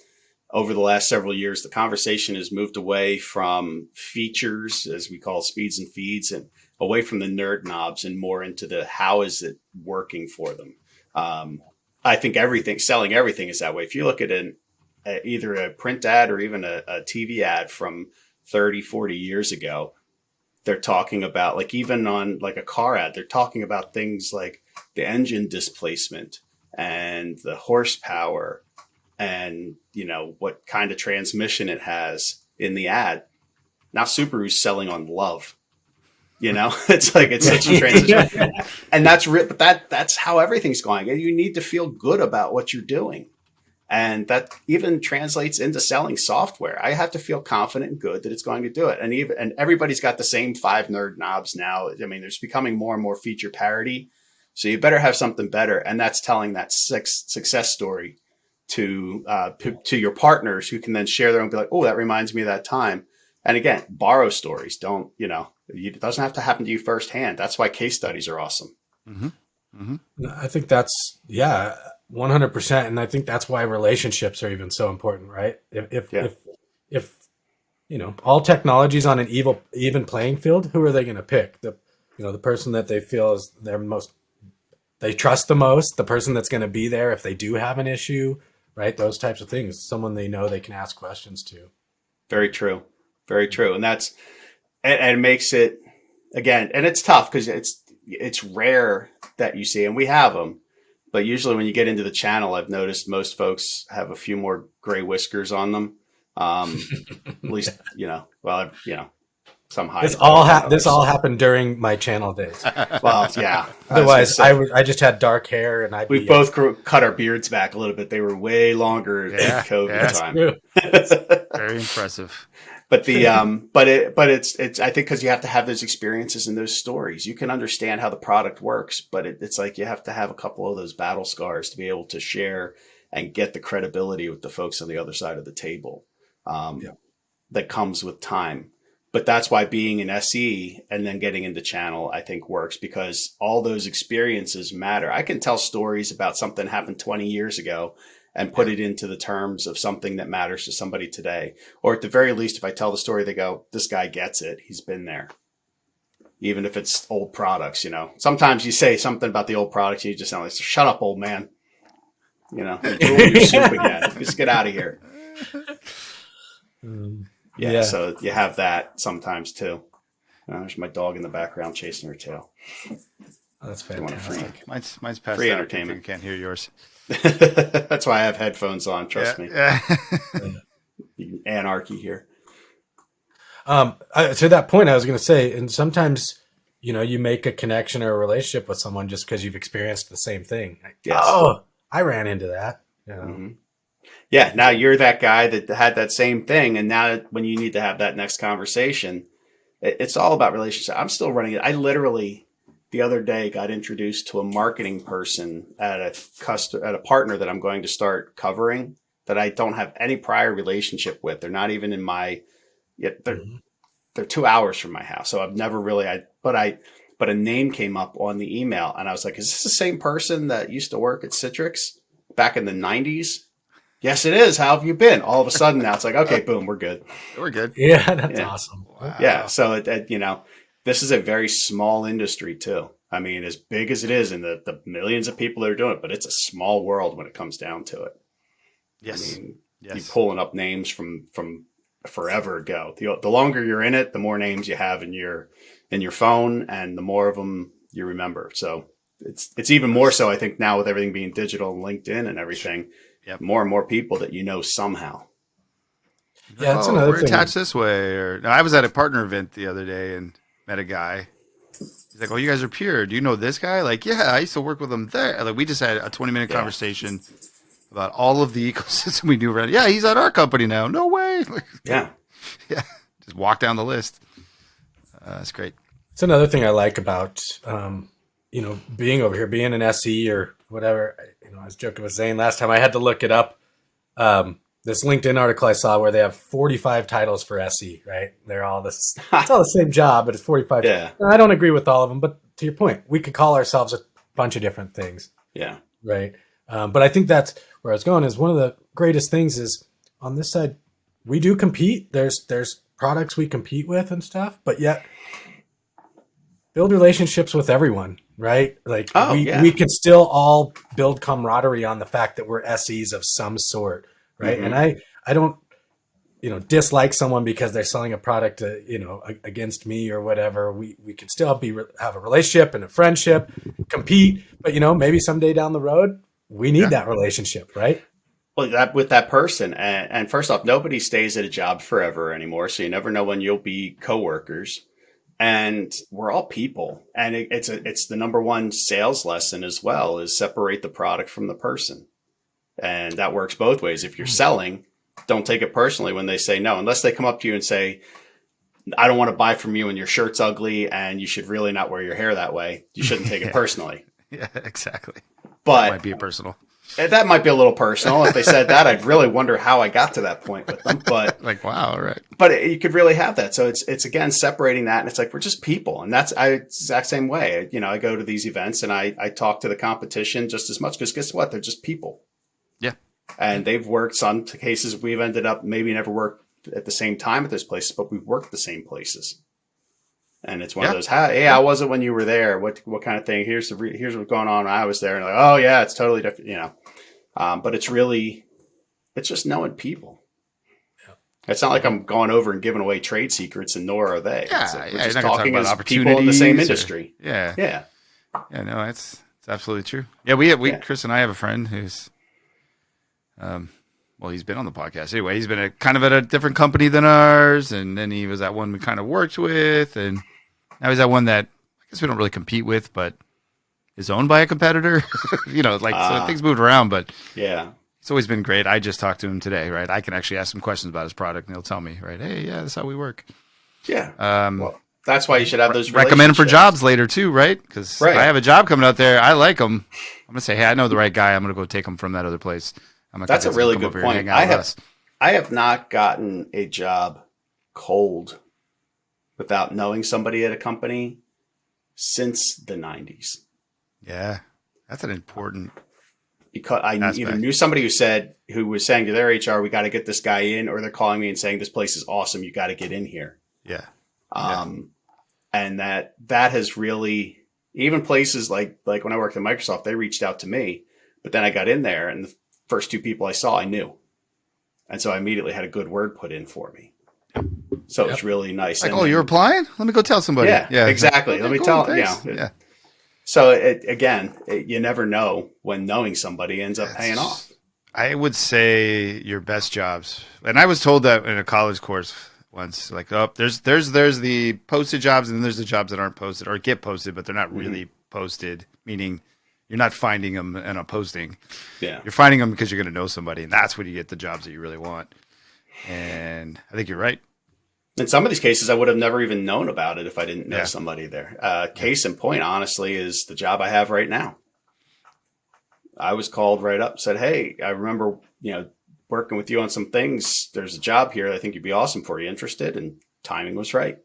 over the last several years, the conversation has moved away from features, as we call speeds and feeds, and away from the nerd knobs and more into the how is it working for them. I think selling everything is that way. If you look at either a print ad or even a TV ad from 30, 40 years ago, they're talking about, like even on like a car ad, they're talking about things like the engine displacement and the horsepower and, what kind of transmission it has in the ad. Now Subaru's selling on love. It's like it's such a transition. And but that's how everything's going. You need to feel good about what you're doing. And that even translates into selling software. I have to feel confident and good that it's going to do it. And everybody's got the same 5 nerd knobs now. I mean, there's becoming more and more feature parity. So you better have something better. And that's telling that success story to your partners who can then share their own, be like, oh, that reminds me of that time. And again, borrow stories. It doesn't have to happen to you firsthand. That's why case studies are awesome. Mm-hmm. Mm-hmm. I think that's 100%. And I think that's why relationships are even so important, right? If all technology is on an even playing field, who are they going to pick? The person that they feel is they trust the most, the person that's going to be there if they do have an issue, right? Those types of things. Someone they know they can ask questions to. Very true. Very true. And it makes it, again, and it's tough because it's rare that you see, and we have them. But usually when you get into the channel, I've noticed most folks have a few more gray whiskers on them. At least, some high. This all happened during my channel days. Well, yeah. Otherwise, I just had dark hair, and we both cut our beards back a little bit. They were way longer in COVID time. Very impressive. But it's I think because you have to have those experiences and those stories, you can understand how the product works. But it's like you have to have a couple of those battle scars to be able to share and get the credibility with the folks on the other side of the table. That comes with time. But that's why being an SE and then getting into channel, I think works because all those experiences matter. I can tell stories about something that happened 20 years ago and put it into the terms of something that matters to somebody today. Or at the very least, if I tell the story, they go, this guy gets it. He's been there. even if it's old products. Sometimes you say something about the old products, and you just sound like, "Shut up, old man." You're drooling your soup again. Just get out of here. Yeah, so you have that sometimes too. There's my dog in the background chasing her tail. Oh, that's fantastic. Mine's past free that. entertainment. I can't hear yours. That's why I have headphones on. Trust me. Yeah. Anarchy here. To that point, I was going to say, and sometimes, you make a connection or a relationship with someone just because you've experienced the same thing. Yes. Oh, I ran into that. Mm-hmm. Yeah. Now you're that guy that had that same thing. And now when you need to have that next conversation, it's all about relationship. I'm still running it. I literally the other day got introduced to a marketing person at a partner that I'm going to start covering that I don't have any prior relationship with. They're not even in my, yet they're 2 hours from my house. So I've never really, but a name came up on the email and I was like, is this the same person that used to work at Citrix back in the 90s? Yes, it is. How have you been? All of a sudden now it's like, okay, boom, we're good. We're good. Yeah, that's awesome. Wow. Yeah. So, this is a very small industry too. I mean, as big as it is and the millions of people that are doing it, but it's a small world when it comes down to it. Yes. I mean, Yes. you're pulling up names from forever ago. The longer you're in it, the more names you have in your phone and the more of them you remember. So it's even more so, I think, now with everything being digital and LinkedIn and everything, more and more people that somehow. Yeah, that's another we're thing. attached this way. Or no, I was at a partner event the other day and met a guy. He's like, "Oh, you guys are Pure. Do you know this guy?" Like, yeah, I used to work with him there. Like, we just had a 20-minute conversation about all of the ecosystem we knew around. Yeah, he's at our company now. No way. Yeah. Yeah. Just walk down the list. That's great. It's another thing I like about, being over here, being an SE or whatever. I was joking with Zane last time. I had to look it up. This LinkedIn article I saw where they have 45 titles for SE, right? They're all it's all the same job, but it's 45. Yeah. I don't agree with all of them, but to your point, we could call ourselves a bunch of different things. Yeah. Right. But I think that's where I was going is one of the greatest things is on this side, we do compete. There's products we compete with and stuff, but yet build relationships with everyone, right? Like we can still all build camaraderie on the fact that we're SEs of some sort. Right. Mm-hmm. And I don't, dislike someone because they're selling a product, against me or whatever. We can still have a relationship and a friendship, compete, but maybe someday down the road, we need that relationship, right? Well, with that person, and first off, nobody stays at a job forever anymore, so you never know when you'll be coworkers. And we're all people, and it's the number one sales lesson as well is separate the product from the person, and that works both ways. If you're selling, don't take it personally when they say no, unless they come up to you and say, "I don't want to buy from you, and your shirt's ugly, and you should really not wear your hair that way." You shouldn't take it personally. Yeah, exactly. But that might be personal. That might be a little personal. If they said that, I'd really wonder how I got to that point with them. But like, wow, all right. But you could really have that. So it's again separating that, and it's like we're just people, and it's the exact same way. I go to these events and I talk to the competition just as much because guess what? They're just people. Yeah. And they've worked some cases. We've ended up maybe never worked at the same time at those places, but we've worked the same places. And it's one of those, hey, how was it when you were there? What kind of thing? Here's what's going on when I was there. And like, oh yeah, it's totally different, but it's just knowing people. Yeah. It's not like I'm going over and giving away trade secrets, and nor are they. Yeah, like we're just not talking about as people in the same industry. Yeah. No, it's absolutely true. Yeah, we Chris and I have a friend who's, he's been on the podcast anyway. He's been kind of at a different company than ours, and then he was at one we kind of worked with, and now he's at one that I guess we don't really compete with, but is owned by a competitor. So things moved around, but yeah, it's always been great. I just talked to him today, right? I can actually ask some questions about his product, and he'll tell me, right? Hey, yeah, that's how we work. Yeah. That's why you should have those. Recommend him for jobs later too, right? Because I have a job coming out there. I like him. I'm gonna say, hey, I know the right guy. I'm gonna go take him from that other place. That's a really good point. I have not gotten a job cold without knowing somebody at a company since the 90s. Yeah, that's an important. Because I either knew somebody who was saying to their HR, "We got to get this guy in," or they're calling me and saying, "This place is awesome. You got to get in here." Yeah. And that has really, even places like when I worked at Microsoft, they reached out to me, but then I got in there and the first two people I saw, I knew. And so I immediately had a good word put in for me. So it was really nice. Like, And oh, you're applying? Let me go tell somebody. Yeah, exactly. Okay, Let me cool, tell thanks. you. Yeah. So you never know when knowing somebody ends up paying off. I would say your best jobs, and I was told that in a college course once. Like, oh, there's the posted jobs, and then there's the jobs that aren't posted or get posted, but they're not really posted. Meaning, you're not finding them in a posting. Yeah, You're finding them because you're going to know somebody, and that's when you get the jobs that you really want. And I think you're right. in some of these cases, I would have never even known about it if I didn't know somebody there. Case in point, honestly, is the job I have right now. I was called right up, said, "Hey, I remember, working with you on some things. There's a job here that I think you'd be awesome for. You interested?" And timing was right.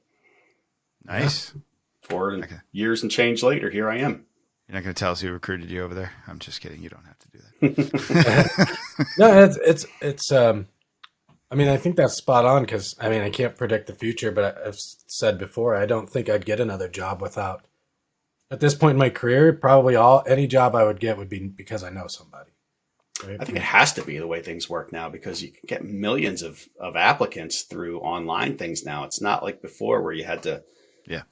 Nice. 4 years and change later, here I am. You're not going to tell us who recruited you over there. I'm just kidding. You don't have to do that. No, it's I mean, I think that's spot on because, I mean, I can't predict the future, but I've said before, I don't think I'd get another job without, at this point in my career, probably any job I would get would be because I know somebody. Right? I think it has to be the way things work now because you can get millions of applicants through online things now. It's not like before where you had to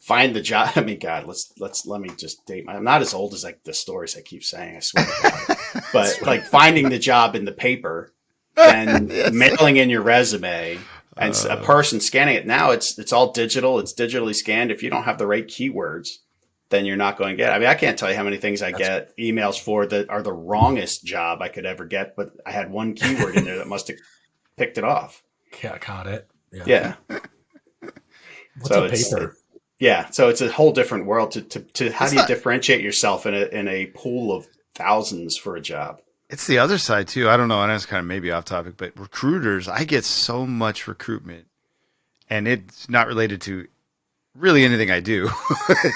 find the job. I mean, God, let me just date I'm not as old as like the stories I keep saying, I swear to God. But like finding the job in the paper and mailing in your resume and a person scanning it. Now it's all digital. It's digitally scanned. If you don't have the right keywords, then you're not going to get. I mean, I can't tell you how many things I get emails for that are the wrongest job I could ever get, but I had one keyword in there that must have picked it off. Yeah, caught it. Yeah. What's a paper? So it's a whole different world to how do you differentiate yourself in a pool of thousands for a job? It's the other side too. I don't know, and that's kind of maybe off topic, but recruiters, I get so much recruitment, and it's not related to really anything I do.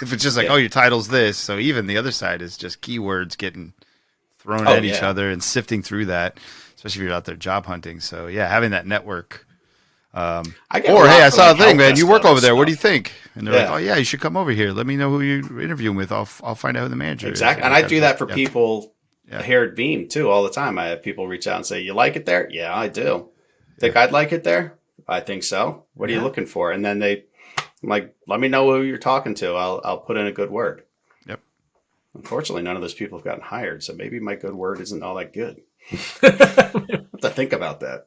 If it's just like, oh, your title's this, so even the other side is just keywords getting thrown at each other and sifting through that, especially if you're out there job hunting. So yeah, having that network. I saw a thing, man. You work over there. Stuff. What do you think? And they're like, oh yeah, you should come over here. Let me know who you're interviewing with. I'll find out who the manager is. Exactly, and I do that for people. Here at Veeam too, all the time. I have people reach out and say, "You like it there?" Yeah, I do. Think I'd like it there? I think so. What are you looking for? And then I'm like, "Let me know who you're talking to. I'll put in a good word." Yep. Unfortunately, none of those people have gotten hired, so maybe my good word isn't all that good. I have to think about that.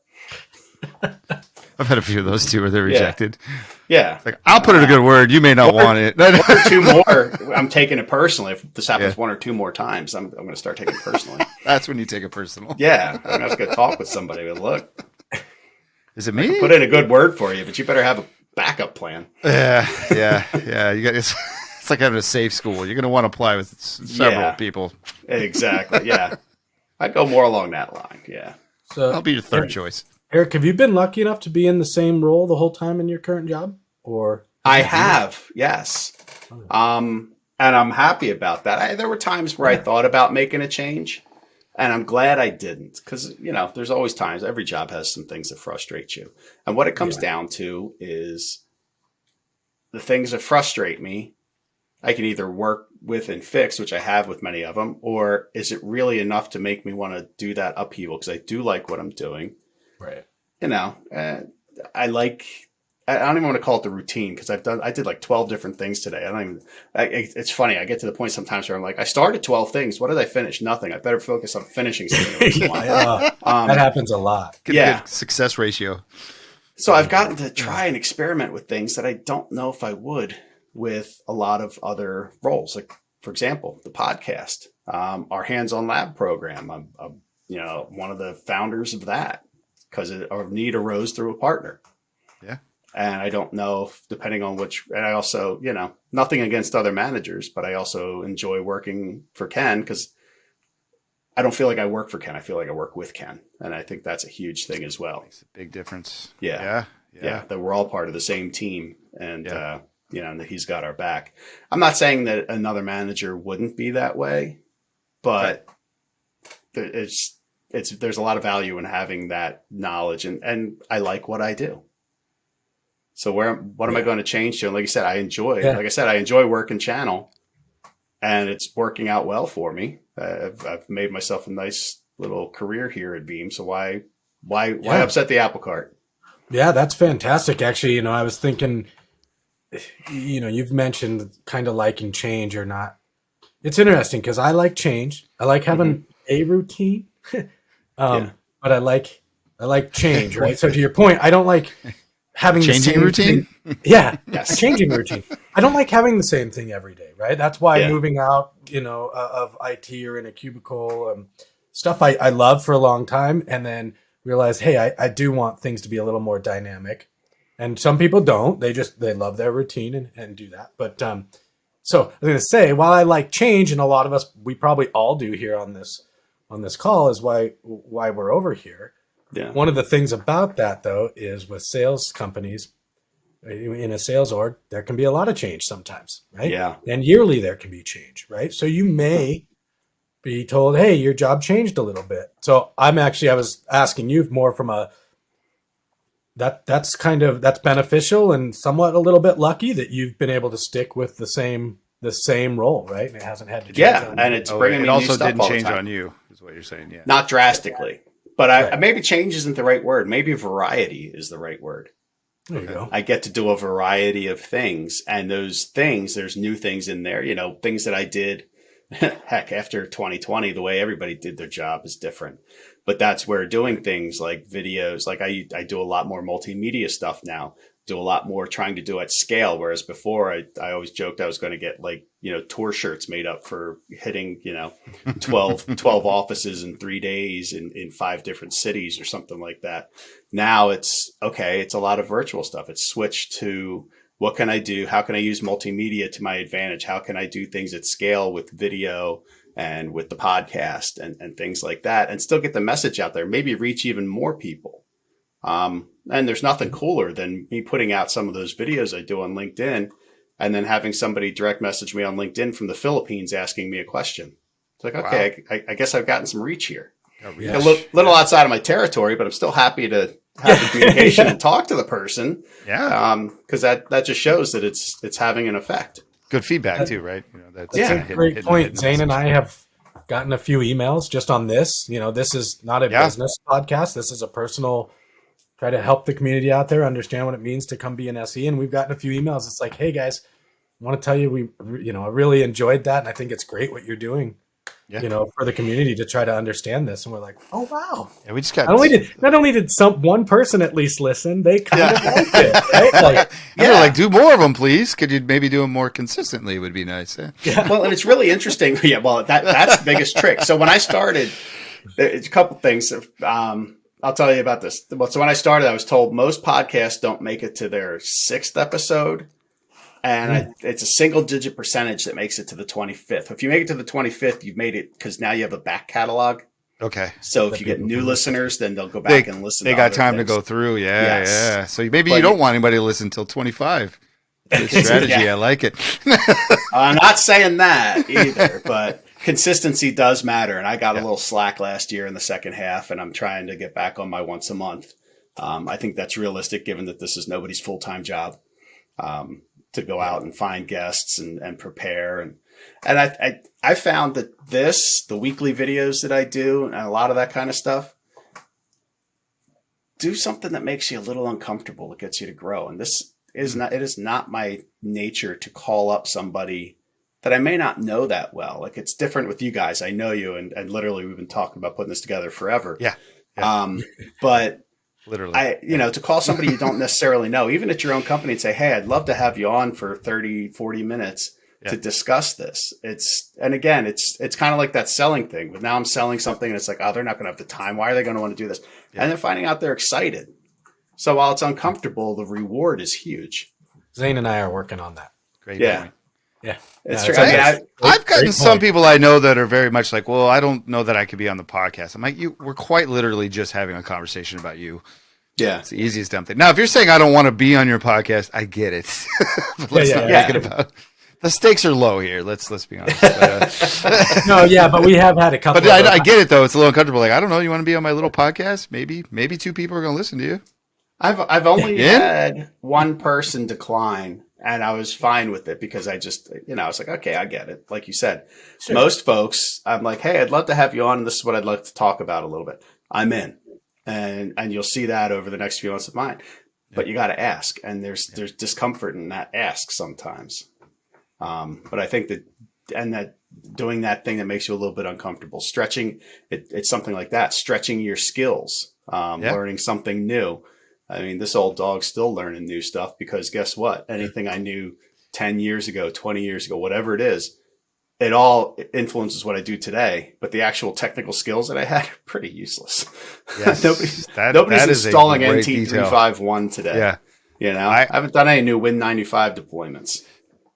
I've had a few of those too where they're rejected. Yeah. It's like, I'll put in a good word. You may not want it. One or two more. I'm taking it personally. If this happens one or two more times, I'm going to start taking it personally. That's when you take it personal. Yeah. I'm just going to talk with somebody. But look. Is it me? I can put in a good word for you, but you better have a backup plan. Yeah. You got it's like having a safe school. You're going to want to apply with several people. Exactly. Yeah. I'd go more along that line. Yeah. So I'll be your third choice. Eric, have you been lucky enough to be in the same role the whole time in your current job? Or I have, yes. And I'm happy about that. There were times where I thought about making a change, and I'm glad I didn't because, there's always times. Every job has some things that frustrate you. And what it comes down to is the things that frustrate me, I can either work with and fix, which I have with many of them, or is it really enough to make me want to do that upheaval? Because I do like what I'm doing. Right. I don't even want to call it the routine because I did like 12 different things today. It's funny. I get to the point sometimes where I'm like, I started 12 things. What did I finish? Nothing. I better focus on finishing something. That happens a lot. Good success ratio. So I've gotten to try and experiment with things that I don't know if I would with a lot of other roles. Like, for example, the podcast, our hands-on lab program. I'm one of the founders of that. Because a need arose through a partner. Yeah. And I don't know, depending on and I also, nothing against other managers, but I also enjoy working for Ken because I don't feel like I work for Ken. I feel like I work with Ken. And I think that's a huge thing as well. Makes a big difference. Yeah. That we're all part of the same team and, and that he's got our back. I'm not saying that another manager wouldn't be that way, but there's a lot of value in having that knowledge and I like what I do. So what am I going to change to? And like you said, I Yeah. enjoy working channel, and it's working out well for me. I've made myself a nice little career here at Veeam. So why Yeah. upset the apple cart? Yeah, that's fantastic. Actually, I was thinking, you've mentioned kind of liking change or not. It's interesting because I like change. I like having a routine, Yeah. but I like change, right? So to your point, I don't like having the Changing same routine? thing. Yeah, Yes. changing routine. I don't like having the same thing every day, right? That's why Yeah. moving out, of IT or in a cubicle, stuff I loved for a long time, and then realize, hey, I do want things to be a little more dynamic. And some people don't. They love their routine and do that. But so I was going to say, while I like change, and a lot of us, we probably all do here on this call, is why we're over here. Yeah. One of the things about that, though, is with sales companies, in a sales org, there can be a lot of change sometimes, right? Yeah. And yearly there can be change, right? So you may be told, hey, your job changed a little bit. So I was asking you more from that's beneficial and somewhat a little bit lucky that you've been able to stick with the same role, right? And it hasn't had to change. Yeah. on And you. it's Oh, bringing it me also new stuff didn't all the change time. on you, is what you're saying. Yeah. Not drastically, but Right. maybe change isn't the right word. Maybe variety is the right word. There you go. I get to do a variety of things, and those things, there's new things in there, things that I did. Heck, after 2020, the way everybody did their job is different, but that's where doing things like videos, like I do a lot more multimedia stuff now, do a lot more trying to do at scale. Whereas before I always joked I was going to get tour shirts made up for hitting, 12 offices in 3 days in 5 different cities or something like that. Now it's a lot of virtual stuff. It's switched to what can I do? How can I use multimedia to my advantage? How can I do things at scale with video and with the podcast and things like that and still get the message out there, maybe reach even more people. And there's nothing cooler than me putting out some of those videos I do on LinkedIn and then having somebody direct message me on LinkedIn from the Philippines asking me a question. It's like, okay, wow. I guess I've gotten some reach here. Yeah. A little outside of my territory, but I'm still happy to have the communication and talk to the person. Yeah. Because that just shows that it's having an effect. Good feedback too, right? That's a great point. Zane and I have gotten a few emails just on this. This is not a business podcast. This is a personal, try to help the community out there understand what it means to come be an SE. And we've gotten a few emails. It's like, hey guys, I want to tell you, I really enjoyed that. And I think it's great what you're doing, for the community to try to understand this. And we're like, oh, wow. Yeah, we just got not only did one person at least listen, they kind of liked it, right? Like, do more of them, please. Could you maybe do them more consistently? Would be nice. Yeah. Well, and it's really interesting. Yeah, well, that's the biggest trick. So when I started, it's a couple things. I'll tell you about this. So when I started, I was told most podcasts don't make it to their 6th episode. And it's a single-digit percentage that makes it to the 25th. If you make it to the 25th, you've made it because now you have a back catalog. Okay. So if you get new listeners, then they'll go back and listen. They got time to go through. Yeah, yeah. So maybe you don't want anybody to listen until 25. Good strategy. I like it. I'm not saying that either, but consistency does matter. And I got a little slack last year in the second half, and I'm trying to get back on my once a month. I think that's realistic given that this is nobody's full-time job. To go out and find guests and prepare. And I found that the weekly videos that I do and a lot of that kind of stuff, do something that makes you a little uncomfortable. It gets you to grow. And it is not my nature to call up somebody that I may not know that well. Like it's different with you guys. I know you and literally we've been talking about putting this together forever. Yeah. But literally, to call somebody you don't necessarily know, even at your own company and say, hey, I'd love to have you on for 30, 40 minutes to discuss this. It's kind of like that selling thing, but now I'm selling something and it's like, oh, they're not going to have the time. Why are they going to want to do this? Yeah. And then finding out they're excited. So while it's uncomfortable, the reward is huge. Zane and I are working on that. Great point. Yeah. It's true. I've gotten some people I know that are very much like, well, I don't know that I could be on the podcast. I'm like, we're quite literally just having a conversation about you. Yeah. It's the easiest damn thing. Now, if you're saying I don't want to be on your podcast, I get it. But let's not make it about the stakes are low here. Let's be honest. But we have had a couple. But I get it though. It's a little uncomfortable. Like, I don't know. You want to be on my little podcast? Maybe 2 people are going to listen to you. I've only In? had one person decline, and I was fine with it because I just, I was like, okay, I get it. Like you said, Sure. most folks, I'm like, hey, I'd love to have you on. And this is what I'd like to talk about a little bit. I'm in, and you'll see that over the next few months of mine. But you got to ask, and there's discomfort in that ask sometimes. But I think that doing that thing that makes you a little bit uncomfortable, stretching, it's something like that, stretching your skills, learning something new. I mean, this old dog's still learning new stuff because guess what? Anything I knew 10 years ago, 20 years ago, whatever it is, it all influences what I do today. But the actual technical skills that I had are pretty useless. Yes, nobody's that is a installing great NT351 today. Yeah. I haven't done any new Win95 deployments.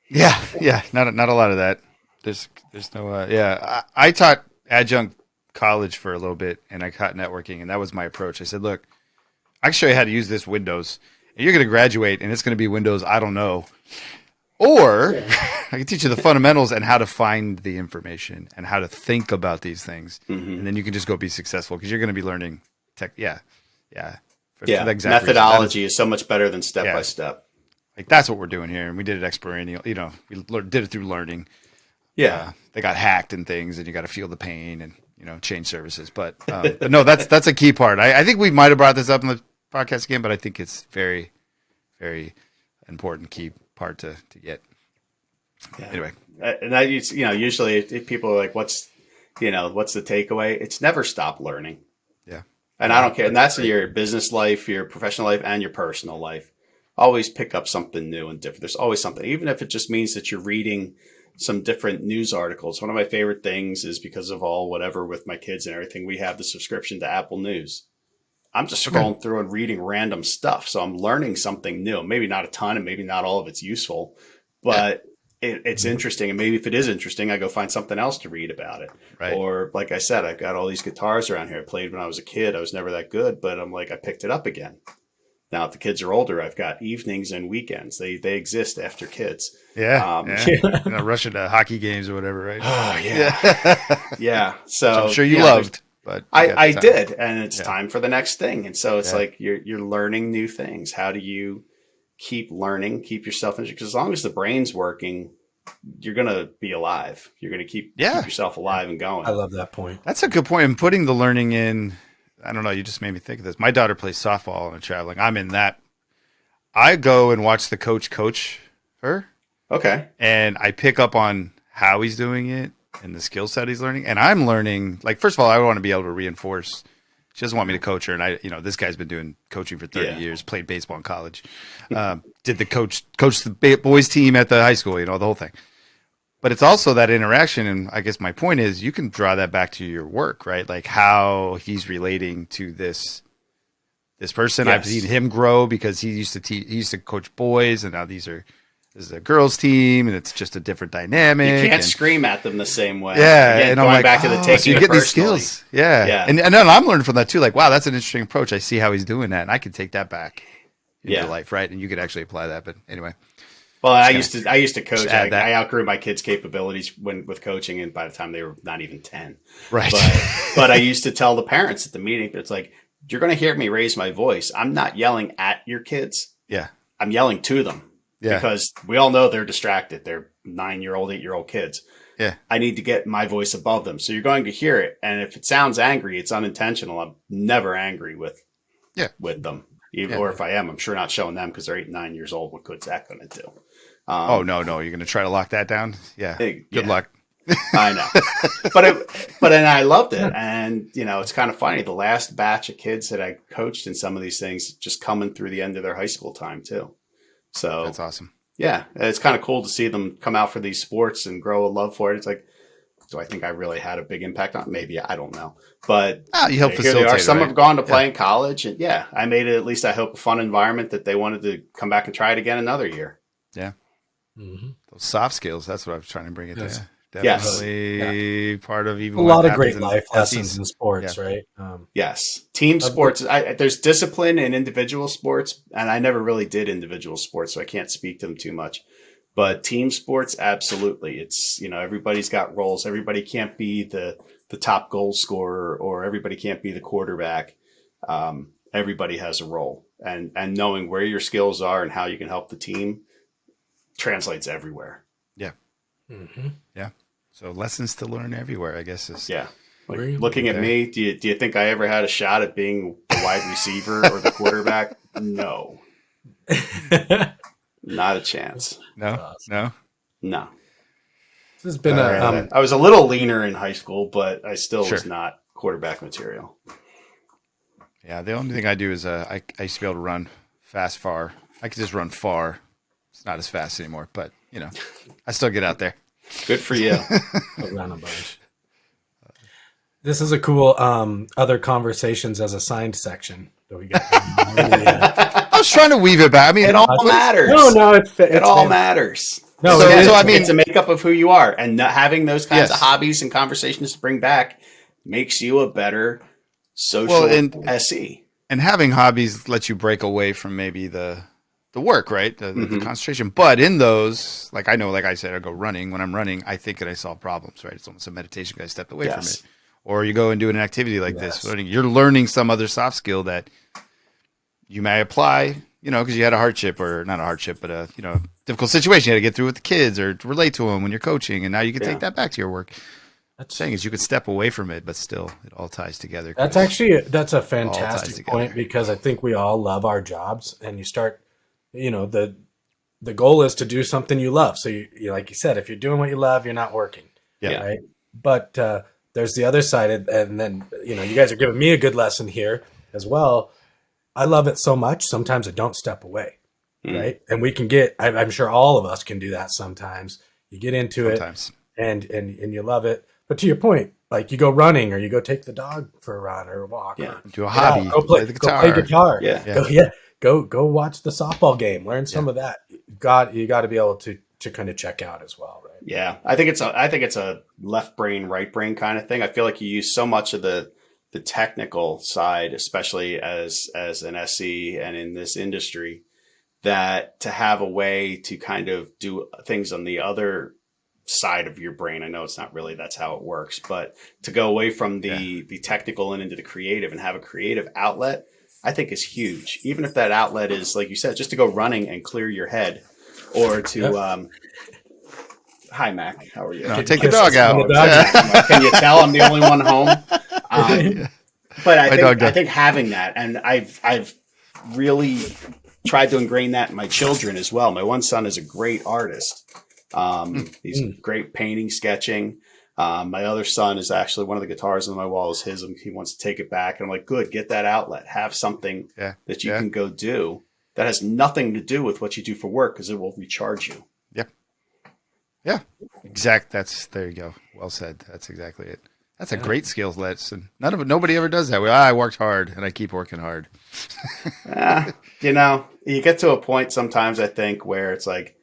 Yeah. Not a lot of that. There's no. I taught adjunct college for a little bit, and I taught networking, and that was my approach. I said, look, I can show you how to use this Windows, and you're going to graduate, and it's going to be Windows I don't know, or I can teach you the fundamentals and how to find the information and how to think about these things, and then you can just go be successful because you're going to be learning tech. For the exact reason. Methodology is so much better than step by step. Like that's what we're doing here, and we did it experiential. We did it through learning. Yeah, they got hacked and things, and you got to feel the pain and change services. But no, that's a key part. I think we might have brought this up in the podcast again, but I think it's very, very important key part to get. Yeah. Anyway, and that usually if people are like, what's the takeaway? It's never stop learning. Yeah, and I don't care. And that's your business life, your professional life, and your personal life. Always pick up something new and different. There's always something, even if it just means that you're reading some different news articles. One of my favorite things is because of all whatever with my kids and everything, we have the subscription to Apple News. I'm just scrolling through and reading random stuff. So I'm learning something new. Maybe not a ton and maybe not all of it's useful, but it's interesting. And maybe if it is interesting, I go find something else to read about it. Right. Or like I said, I've got all these guitars around here. I played when I was a kid. I was never that good, but I'm like, I picked it up again. Now, if the kids are older, I've got evenings and weekends. They exist after kids. Rushing to hockey games or whatever, right? Oh, yeah. Yeah. So I'm sure you loved, but I did. And it's time for the next thing. And so it's like you're learning new things. How do you keep learning, keep yourself interested? Because as long as the brain's working, you're going to be alive. You're going to keep yourself alive and going. I love that point. That's a good point. And putting the learning in, I don't know, you just made me think of this. My daughter plays softball and traveling. I'm in that. I go and watch the coach her. Okay. And I pick up on how he's doing it and the skill set he's learning. And I'm learning, like, first of all, I want to be able to reinforce. She doesn't want me to coach her. And this guy's been doing coaching for 30 years, played baseball in college, did the coach the boys team at the high school, the whole thing. But it's also that interaction. And I guess my point is you can draw that back to your work, right? Like how he's relating to this person. Yes. I've seen him grow because he used to coach boys, and now this is a girls team, and it's just a different dynamic. You can't scream at them the same way. Yeah. Again, and going I'm like, back to the taking so you get these skills. Yeah. And then I'm learning from that too. Like, wow, that's an interesting approach. I see how he's doing that, and I can take that back into life, right? And you could actually apply that. But anyway. Well, I used to coach. I outgrew my kids' capabilities with coaching, and by the time they were not even 10. Right. But I used to tell the parents at the meeting, it's like, you're going to hear me raise my voice. I'm not yelling at your kids. Yeah. I'm yelling to them. Yeah. Because we all know they're distracted. They're 9-year-old, 8-year-old kids. Yeah. I need to get my voice above them. So you're going to hear it. And if it sounds angry, it's unintentional. I'm never angry with them. Or if I am, I'm sure not showing them because they're 8 and 9 years old. What good's that going to do? No. You're going to try to lock that down? Yeah. Good luck. I know. But I loved it. And, it's kind of funny. The last batch of kids that I coached in some of these things just coming through the end of their high school time too. So that's awesome. Yeah. It's kind of cool to see them come out for these sports and grow a love for it. It's like, do I think I really had a big impact on it? Maybe. I don't know. But you help facilitate. Some have gone to play in college, and I made it, at least I hope, a fun environment that they wanted to come back and try it again another year. Yeah. Mm-hmm. Those soft skills. That's what I was trying to bring it to. Definitely part of even a lot of great life lessons in sports, right? Yes. Team sports. There's discipline in individual sports, and I never really did individual sports, so I can't speak to them too much. But team sports, absolutely. It's, everybody's got roles. Everybody can't be the top goal scorer, or everybody can't be the quarterback. Everybody has a role. and knowing where your skills are and how you can help the team translates everywhere. Yeah. Mm-hmm. Yeah. So lessons to learn everywhere, I guess is. Yeah. Like Very looking at okay. me, do you think I ever had a shot at being the wide receiver or the quarterback? No, not a chance. No, no. No. This has been I was a little leaner in high school, but I still Sure. was not quarterback material. Yeah. The only thing I do is I used to be able to run fast, far. I could just run far. It's not as fast anymore, but I still get out there. Good for you. around a bunch. This is a cool other conversations as assigned section that we got. I was trying to weave it back. I mean, It all matters. No, it's It all matters. No, So- it is. so I mean- it's a makeup of who you are, and having those kinds Yes. of hobbies and conversations to bring back makes you a better social Well, and- SE. and having hobbies lets you break away from maybe the work, right? The Mhm. concentration. But in those, like I know, like I said, I go running. When I'm running, I think that I solve problems, right? It's almost a meditation because I stepped away from Yes. it. Or you go and do an activity like this. Yes. You're learning some other soft skill that you may apply, because you had a hardship or not a hardship, but a, difficult situation you had to get through with the kids or to relate to them when you're coaching. And now you can Yeah. take that back to your work. That's saying is you could step away from it, but still it all ties together. That's Chris. actually that's a ties fantastic together. point because I think we all love our jobs, and you start, the goal is to do something you love. So you like you said, if you're doing what you love, you're not working. Yeah. Right. But there's the other side, and then you guys are giving me a good lesson here as well. I love it so much. Sometimes I don't step away. Mm. Right. And we can get. I'm sure all of us can do that sometimes. You get into Sometimes. it, and you love it. But to your point, like you go running or you go take the dog for a run or a walk. Yeah. Or, Do a hobby. go play the Go guitar. play guitar. Yeah. Go watch the softball game. Learn some of that. You got to be able to kind of check out as well, right? Yeah, I think it's a left brain, right brain kind of thing. I feel like you use so much of the technical side, especially as an SE and in this industry, that to have a way to kind of do things on the other side of your brain. I know it's not really that's how it works, but to go away from the technical and into the creative and have a creative outlet, I think is huge. Even if that outlet is, like you said, just to go running and clear your head, or to hi Mac, how are you? No, take the dog out. The dog- Can you tell I'm the only one home? But My dog does. I think having that, and I've really tried to ingrain that in my children as well. My one son is a great artist. He's great painting, sketching. My other son is actually one of the guitars on my wall is his, and he wants to take it back. And I'm like, good, get that outlet. Have something that you can go do that has nothing to do with what you do for work because it will recharge you. Yeah, there you go. Well said. That's exactly it. That's a great skills lesson. Nobody ever does that. I worked hard and I keep working hard. You get to a point sometimes, I think, where it's like,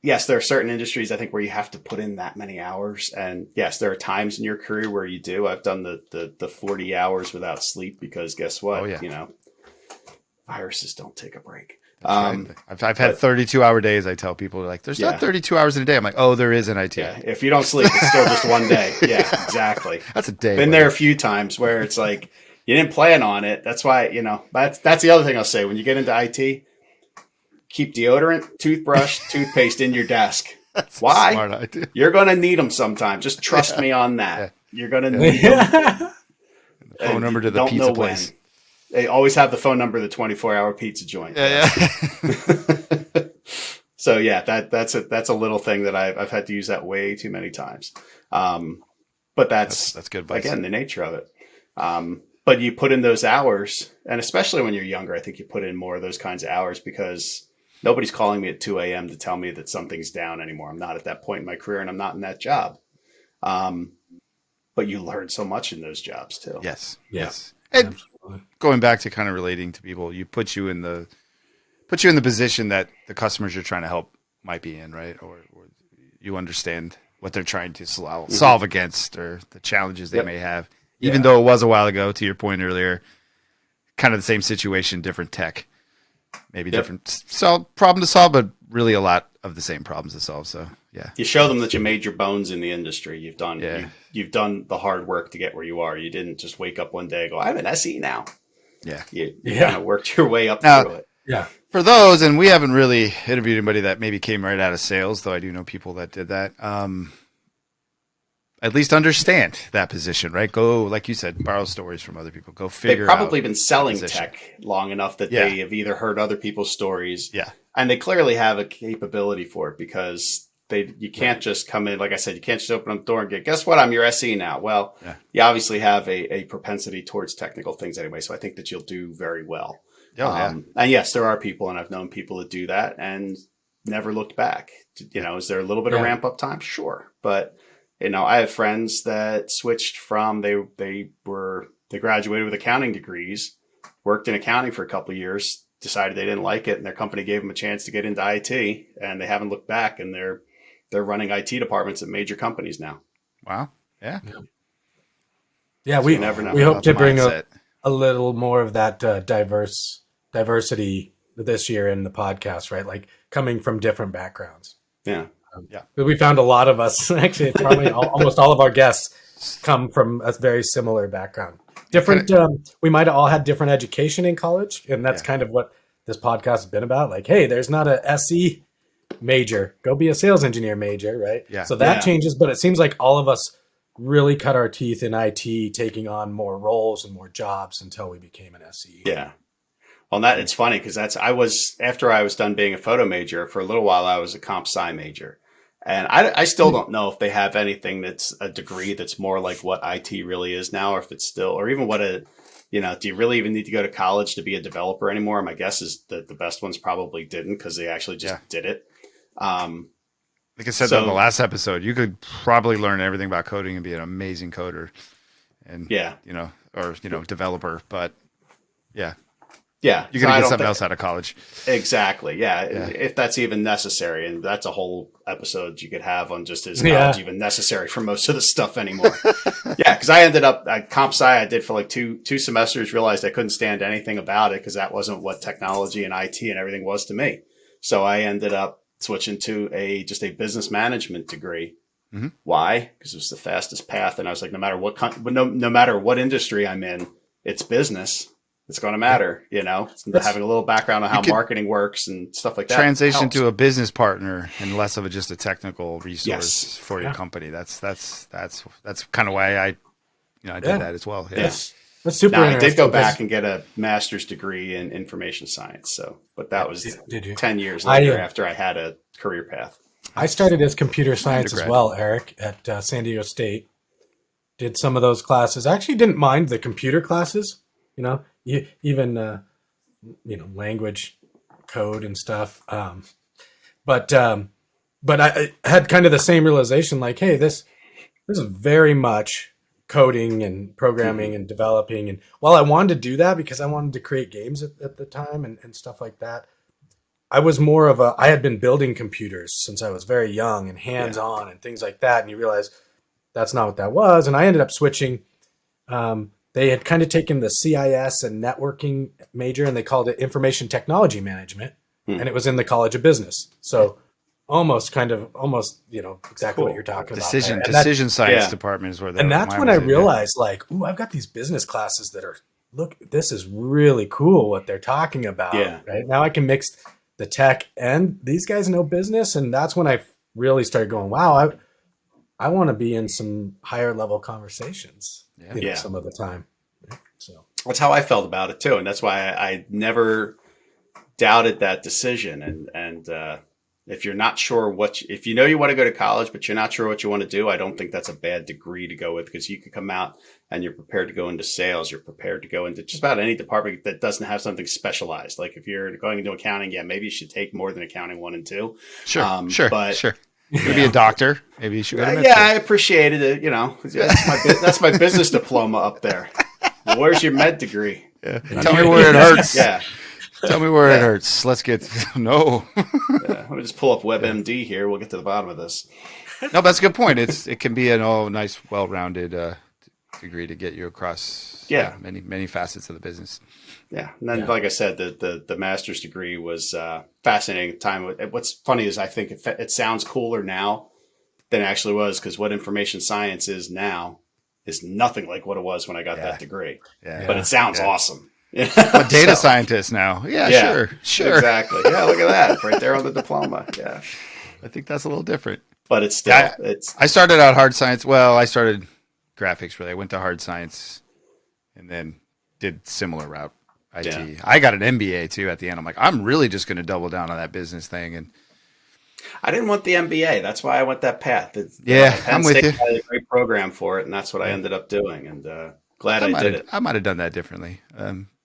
yes, there are certain industries, I think, where you have to put in that many hours. And yes, there are times in your career where you do. I've done the 40 hours without sleep because guess what? Oh, yeah. Viruses don't take a break. Right. I've had 32-hour days. I tell people like, there's not 32 hours in a day. I'm like, oh, there is in IT. Yeah, if you don't sleep, it's still just one day. Yeah, exactly. That's a day. Been there a few times where it's like you didn't plan on it. That's why, that's the other thing I'll say. When you get into IT, keep deodorant, toothbrush, toothpaste in your desk. That's Why? a smart idea. You're going to need them sometime. Just trust me on that. You're going to need them. Phone number to the Don't pizza know place. when. They always have the phone number of the 24-hour pizza joint. Yeah. So yeah, that's a little thing that I've had to use that way too many times. But that's good advice. Again, the nature of it. But you put in those hours, and especially when you're younger, I think you put in more of those kinds of hours because nobody's calling me at 2 a.m. to tell me that something's down anymore. I'm not at that point in my career and I'm not in that job. But you learn so much in those jobs too. Yes. Yeah. Yes. And going back to kind of relating to people, put you in the position that the customers you're trying to help might be in, right? Or you understand what they're trying to solve against or the challenges they may have. Even though it was a while ago, to your point earlier, kind of the same situation, different tech, maybe different problem to solve, but really a lot of the same problems to solve. So yeah, You show them that you made your bones in the industry. You've done you've done the hard work to get where you are. You didn't just wake up one day and go, I'm an SE now. Yeah. You Yeah. kind of worked your way up Now- through it. Yeah. For those, and we haven't really interviewed anybody that maybe came right out of sales, though I do know people that did that. At least understand that position, right? Go, like you said, borrow stories from other people. Go They've figure probably out been selling position. tech long enough that Yeah. they have either heard other people's stories, Yeah. and they clearly have a capability for it, because you can't just come in, like I said, you can't just open up the door and get, guess what, I'm your SE now. Well, Yeah. you obviously have a propensity towards technical things anyway, so I think that you'll do very well. Oh, yeah. And yes, there are people, and I've known people that do that and never looked back. You know, is there a little bit of Yeah. ramp up time? Sure. But, you know, I have friends that switched from, they graduated with accounting degrees, worked in accounting for a couple of years, decided they didn't like it, and their company gave them a chance to get into IT, and they haven't looked back, and they're running IT departments at major companies now. Wow. Yeah. Yeah, you never know. we hope About to the bring mindset. a little more of that diversity this year in the podcast, right? Like coming from different backgrounds. Yeah. But we found a lot of us, actually, it's probably almost all of our guests come from a very similar background. Different, we might have all had different education in college, and that's kind of what this podcast has been about. Like, hey, there's not a SE major, go be a sales engineer major, right? Yeah. So that Yeah. changes, but it seems like all of us really cut our teeth in IT, taking on more roles and more jobs until we became an SE. Yeah. Well, it's funny because after I was done being a photo major for a little while, I was a comp sci major. And I still don't know if they have anything that's a degree that's more like what IT really is now, or if it's still, or even do you really even need to go to college to be a developer anymore? My guess is that the best ones probably didn't, because they actually just did it. Like I said So- on the last episode, you could probably learn everything about coding and be an amazing coder, and developer. But yeah, yeah, you're So I gonna get don't something think- else out of college. Exactly. Yeah. If that's even necessary. And that's a whole episode you could have on just, is college even necessary for most of the stuff anymore? Yeah. Cause I ended up at comp sci, I did for like two semesters, realized I couldn't stand anything about it, cause that wasn't what technology and IT and everything was to me. So I ended up switching to just a business management degree. Mhm. Why? Because it was the fastest path. And I was like, no matter what industry I'm in, it's business. It's going to matter, having a little background on how could marketing works and stuff like that. Transition helps. to a business partner and less of just a technical resource Yes. for your company. That's kind of why I did that as well. Yeah. Yes. That's super Now, I interesting. did go back and get a master's degree in information science. But that was Did you? 10 years later I- after I had a career path. I started as computer science as Undergrad. well, Eric, at San Diego State. Did some of those classes. I actually didn't mind the computer classes, even language code and stuff. But I had kind of the same realization, like, hey, this is very much coding and programming and developing. And while I wanted to do that because I wanted to create games at the time and stuff like that, I was more of I had been building computers since I was very young and hands-on and things like that. And you realize that's not what that was. And I ended up switching. They had kind of taken the CIS and networking major and they called it information technology management. And it was in the College of Business. So almost exactly Cool. what you're talking Decision about. there. science Yeah. department is where And that's mine when was I in, realized, like, ooh, I've got these business classes that are, look, this is really cool what they're talking about. Yeah. Right now I can mix the tech and these guys know business. And that's when I really started going, wow, I want to be in some higher level conversations Yeah. some of the time. So That's how I felt about it too. And that's why I never doubted that decision. And if you're not sure if you know you want to go to college, but you're not sure what you want to do, I don't think that's a bad degree to go with, because you could come out and you're prepared to go into sales. You're prepared to go into just about any department that doesn't have something specialized. Like if you're going into accounting, maybe you should take more than accounting 1 and 2. Sure. But Maybe a doctor. Maybe you should go to med yeah, school. I appreciated it. That's my business diploma up there. Where's your med degree? Yeah. Tell me where it hurts. Yeah. Tell me where it hurts. Let's get no. Let me just pull up WebMD here. We'll get to the bottom of this. No, that's a good point. It can be an nice, well-rounded degree to get you across many facets of the business. Yeah. And then, like I said, the master's degree was fascinating time. What's funny is I think it sounds cooler now than it actually was, because what information science is now is nothing like what it was when I got that degree. Yeah. But it sounds awesome. I'm a data So, scientist now. Yeah, yeah, sure. exactly. Yeah, look at that right there on the diploma. Yeah, I think that's a little different. but it's still Yeah, it's I started out hard science. Well, I started graphics really. I went to hard science and then did similar route IT. yeah. I got an MBA too at the end. I'm like, I'm really just going to double down on that business thing. And I didn't want the MBA. That's why I went that path. yeah, Penn I'm with State you. had a great program for it, and that's what I ended up doing. And glad I did it. I might have done that differently.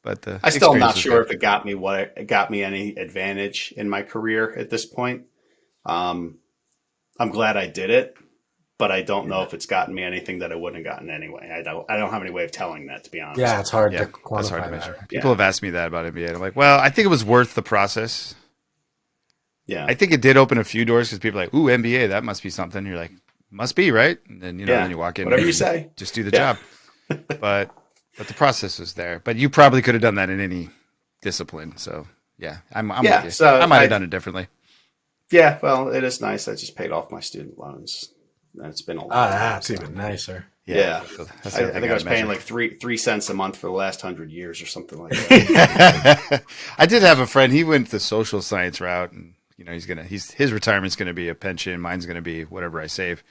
But the I still am experience not was sure good. if it got me any advantage in my career at this point. Um, I'm glad I did it, but I don't know if it's gotten me anything that I wouldn't have gotten anyway. I don't have any way of telling that, to be honest. Yeah, it's hard Yeah, to that's hard quantify to measure. that. People Yeah. have asked me that about MBA. I'm like, well, I think it was worth the process. Yeah. I think it did open a few doors because people are like, ooh, MBA, that must be something. You're like, must be, right? And then, Yeah. then you walk in. Whatever and you say. Just do the Yeah. job. But the process was there. But you probably could have done that in any discipline. So, yeah, I'm Yeah, with you. so I might I- have done it differently. Yeah, well, it is nice. I just paid off my student loans. And it's been a long Ah, time. that's so. even nicer. Yeah. So that's I the other think thing I was paying measure. like three cents a month for the last 100 years or something like that. I did have a friend. He went the social science route, and his retirement's gonna be a pension. Mine's gonna be whatever I save.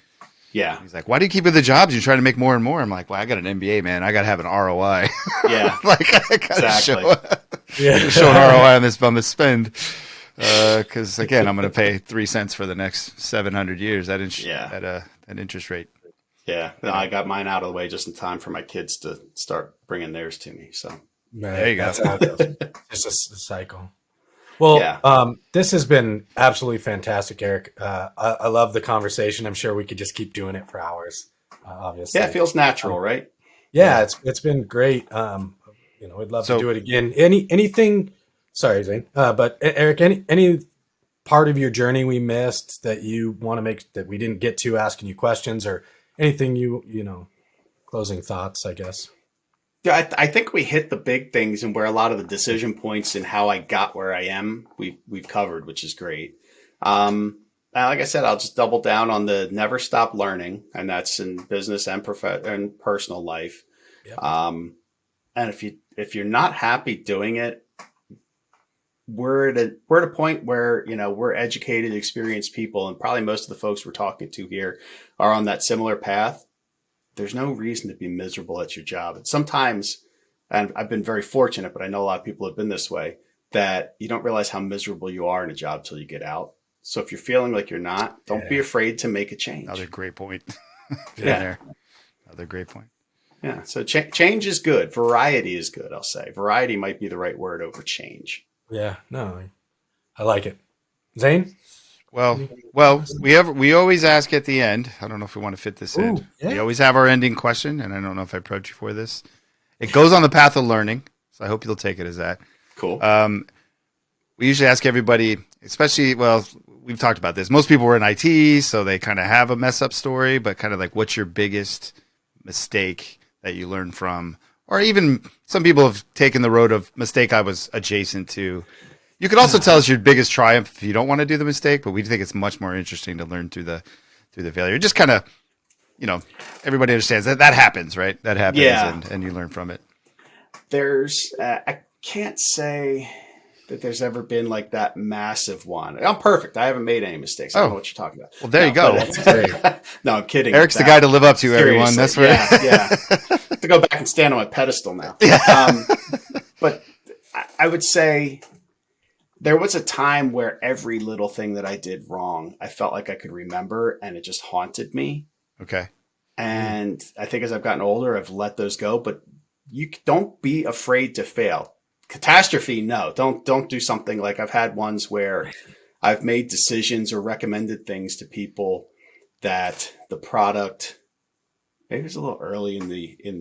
Yeah. He's like, why do you keep with the jobs? You're trying to make more and more. I'm like, well, I got an MBA, man. I got to have an ROI. Yeah. Like, I got to Exactly. show an ROI on this spend. Because again, I'm going to pay 3 cents for the next 700 years. That interest rate. Yeah. No, I got mine out of the way just in time for my kids to start bringing theirs to me. So, There you go. That's how it goes. It's just a cycle. Well, Yeah. this has been absolutely fantastic, Eric. I love the conversation. I'm sure we could just keep doing it for hours. Obviously, yeah, it feels natural, right? yeah, it's been great. We'd love So- to do it again. Anything? Sorry, Zane. But Eric, any part of your journey we missed that you want to make that we didn't get to asking you questions or anything closing thoughts, I guess. Yeah, I think we hit the big things and where a lot of the decision points and how I got where I am, we've covered, which is great. Like I said, I'll just double down on the never stop learning, and that's in business and and personal life. Yeah. And if you're not happy doing it, we're at a point where we're educated, experienced people, and probably most of the folks we're talking to here are on that similar path. There's no reason to be miserable at your job. And sometimes, and I've been very fortunate, but I know a lot of people have been this way, that you don't realize how miserable you are in a job till you get out. So if you're feeling like you're not, don't be afraid to make a change. Another great point. Yeah. There. Another great point. Yeah. So change is good. Variety is good, I'll say. Variety might be the right word over change. Yeah, no, I like it. Zane? Well, we always ask at the end. I don't know if we want to fit this in. Ooh, yeah. We always have our ending question, and I don't know if I approached you for this. It goes on the path of learning, so I hope you'll take it as that. Cool. We usually ask everybody, especially, we've talked about this. Most people were in IT, so they kind of have a mess up story, but kind of like, what's your biggest mistake that you learned from? Or even some people have taken the road of mistake I was adjacent to. You could also tell us your biggest triumph if you don't want to do the mistake, but we think it's much more interesting to learn through the failure. Just kind of, everybody understands that happens, right? That happens, Yeah. and you learn from it. There's, I can't say that there's ever been like that massive one. I'm perfect. I haven't made any mistakes. I don't know what you're talking about. Well, there you go. but- no, I'm kidding. Eric's the guy to live up to, everyone. That's Seriously, right. yeah. To go back and stand on my pedestal now. But I would say there was a time where every little thing that I did wrong, I felt like I could remember, and it just haunted me. Okay. And I think as I've gotten older, I've let those go. But you don't be afraid to fail. Catastrophe, no. Don't do something like I've had ones where I've made decisions or recommended things to people that the product maybe it's a little early in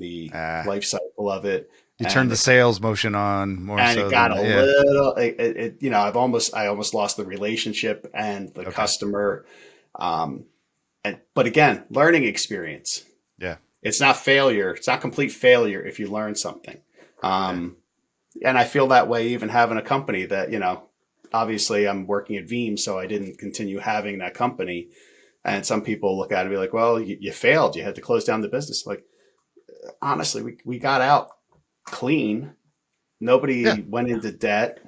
the life cycle of it. You turned the sales motion on more, and so it got than- a yeah. little. I almost lost the relationship and the customer. But again, learning experience. Yeah. It's not failure. It's not complete failure if you learn something. And I feel that way even having a company that, obviously I'm working at Veeam, so I didn't continue having that company. And some people look at it and be like, well, you failed. You had to close down the business. Like, honestly, we got out clean. Nobody Yeah. went into debt.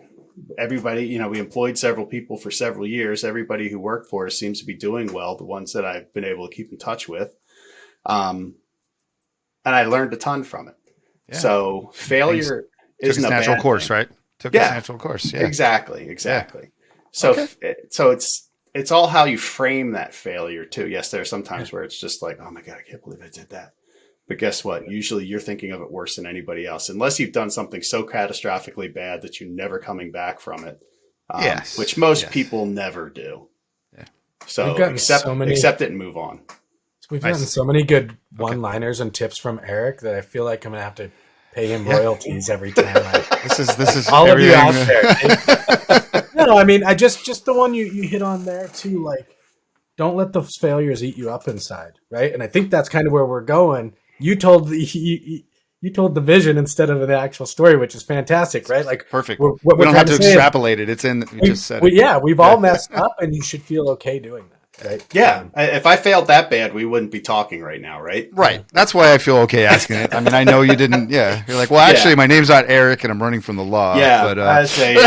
Everybody, we employed several people for several years. Everybody who worked for us seems to be doing well, the ones that I've been able to keep in touch with. And I learned a ton from it. Yeah. So failure Took isn't its a natural bad course, thing. right? Took Yeah. its natural course. Yeah. Exactly. So, Okay. so it's all how you frame that failure too. Yes, there are some times where it's just like, oh my God, I can't believe I did that. But guess what? Usually you're thinking of it worse than anybody else, unless you've done something so catastrophically bad that you're never coming back from it. Yes. Which most Yes. people never do. Yeah. So We've gotten accept it and move on. We've Nice. gotten so many good one-liners and tips from Eric that I feel like I'm gonna have to pay him royalties every time. This is All of you out everything- there. No, I mean, I just the one you hit on there too. Like, don't let those failures eat you up inside, right? And I think that's kind of where we're going. You told you told the vision instead of the actual story, which is fantastic, right? Like, Perfect. what we we're don't have trying to say is extrapolate it. It's in. We just said it. yeah, we've all messed up, and you should feel okay doing that, right? Yeah. If I failed that bad, we wouldn't be talking right now, right? Right. That's why I feel okay asking it. I mean, I know you didn't. Yeah. You're like, well, actually, my name's not Eric, and I'm running from the law. Yeah, But I say you're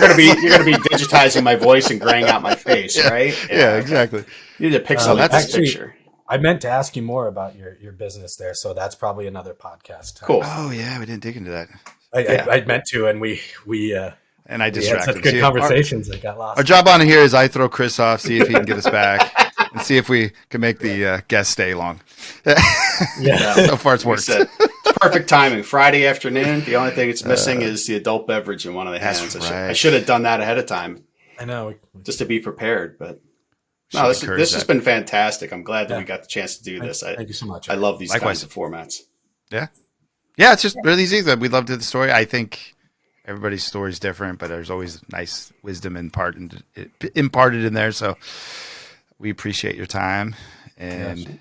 gonna be digitizing my voice and graying out my face, right? yeah, exactly. You need to pixelate that's this actually- picture. I meant to ask you more about your business there, so that's probably another podcast. Cool. Oh yeah, we didn't dig into that, I meant to, and we and I had distracted. such good See, conversations that got lost. Our job on here is I throw Chris off, see if he can get us back, and see if we can make the guest stay long. Yeah. So far, it's We worked. said, perfect timing. Friday afternoon. The only thing it's missing is the adult beverage in one of the That's hands. right. I should have done that ahead of time I know. just to be prepared. But Should no, this encourage has that. been fantastic. I'm glad that Yeah. we got the chance to do this. Thank you so much. I love these Likewise. kinds of formats. Yeah, it's just really easy. We love the story. I think everybody's story is different, but there's always nice wisdom imparted in there. So we appreciate your time, and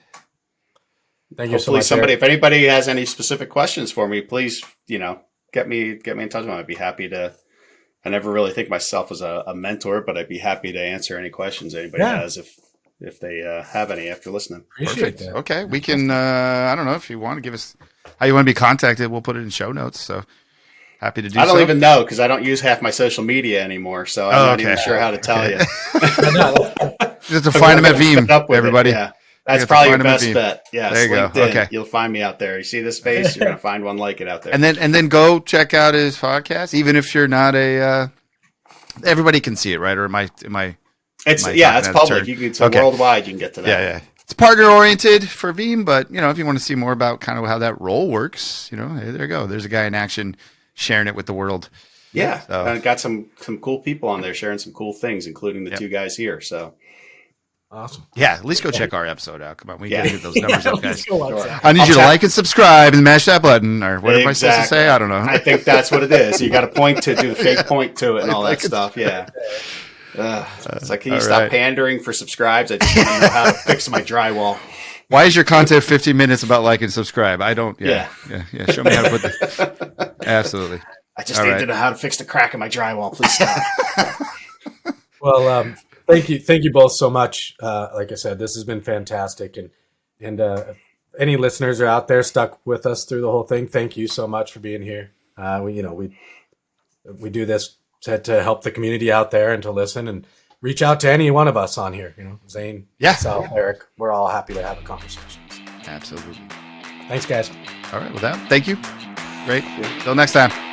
Thank you so Hopefully, much. somebody, Eric. if anybody has any specific questions for me, please, get me in touch with them. I'd be happy to. I never really think myself as a mentor, but I'd be happy to answer any questions anybody Yeah. has if they have any after listening. Appreciate perfect. that. Okay, we can. I don't know if you want to give us how you want to be contacted. We'll put it in show notes. So happy to do. I don't so. even know because I don't use half my social media anymore, so I'm not even sure how to tell you. Just to find them at Veeam, Fed up with it, everybody. yeah. That's have to probably your find 'em at best Veeam. bet. Yes, There you go. LinkedIn. Okay. You'll find me out there. You see this face, you're gonna find one like it out there. And then go check out his podcast, even if you're not a. Everybody can see it, right? Or am I? It's am I it's talking out of public. turn? It's Okay. worldwide. You can get to that. Yeah. It's partner oriented for Veeam, but if you want to see more about kind of how that role works, hey, there you go. There's a guy in action sharing it with the world. Yeah, So- and got some cool people on there sharing some cool things, including the two guys here. So Awesome. Yeah, at least go check our episode out. Come on, we Yeah. gotta get those numbers up, guys. Let's go watch Sure. that. I need I'll you to tap- like and subscribe and mash that button, or what am I supposed to Exactly. say? I don't know. I think that's what it is. You got to point to do the fake point to it and all that stuff. Yeah. It's like, can you all stop right. pandering for subscribes? I just want to know how to fix my drywall. Why is your content 15 minutes about like and subscribe? I don't. Yeah. Show me how to put the. Absolutely. I just All need right. to know how to fix the crack in my drywall. Please stop. Well, thank you both so much. Like I said, this has been fantastic, and if any listeners are out there stuck with us through the whole thing, thank you so much for being here. We do this to help the community out there and to listen and reach out to any one of us on here. Zane, Yeah. Sal, Eric, we're all happy to have a conversation. Absolutely. Thanks, guys. All right. With that, thank you. Great. Till next time.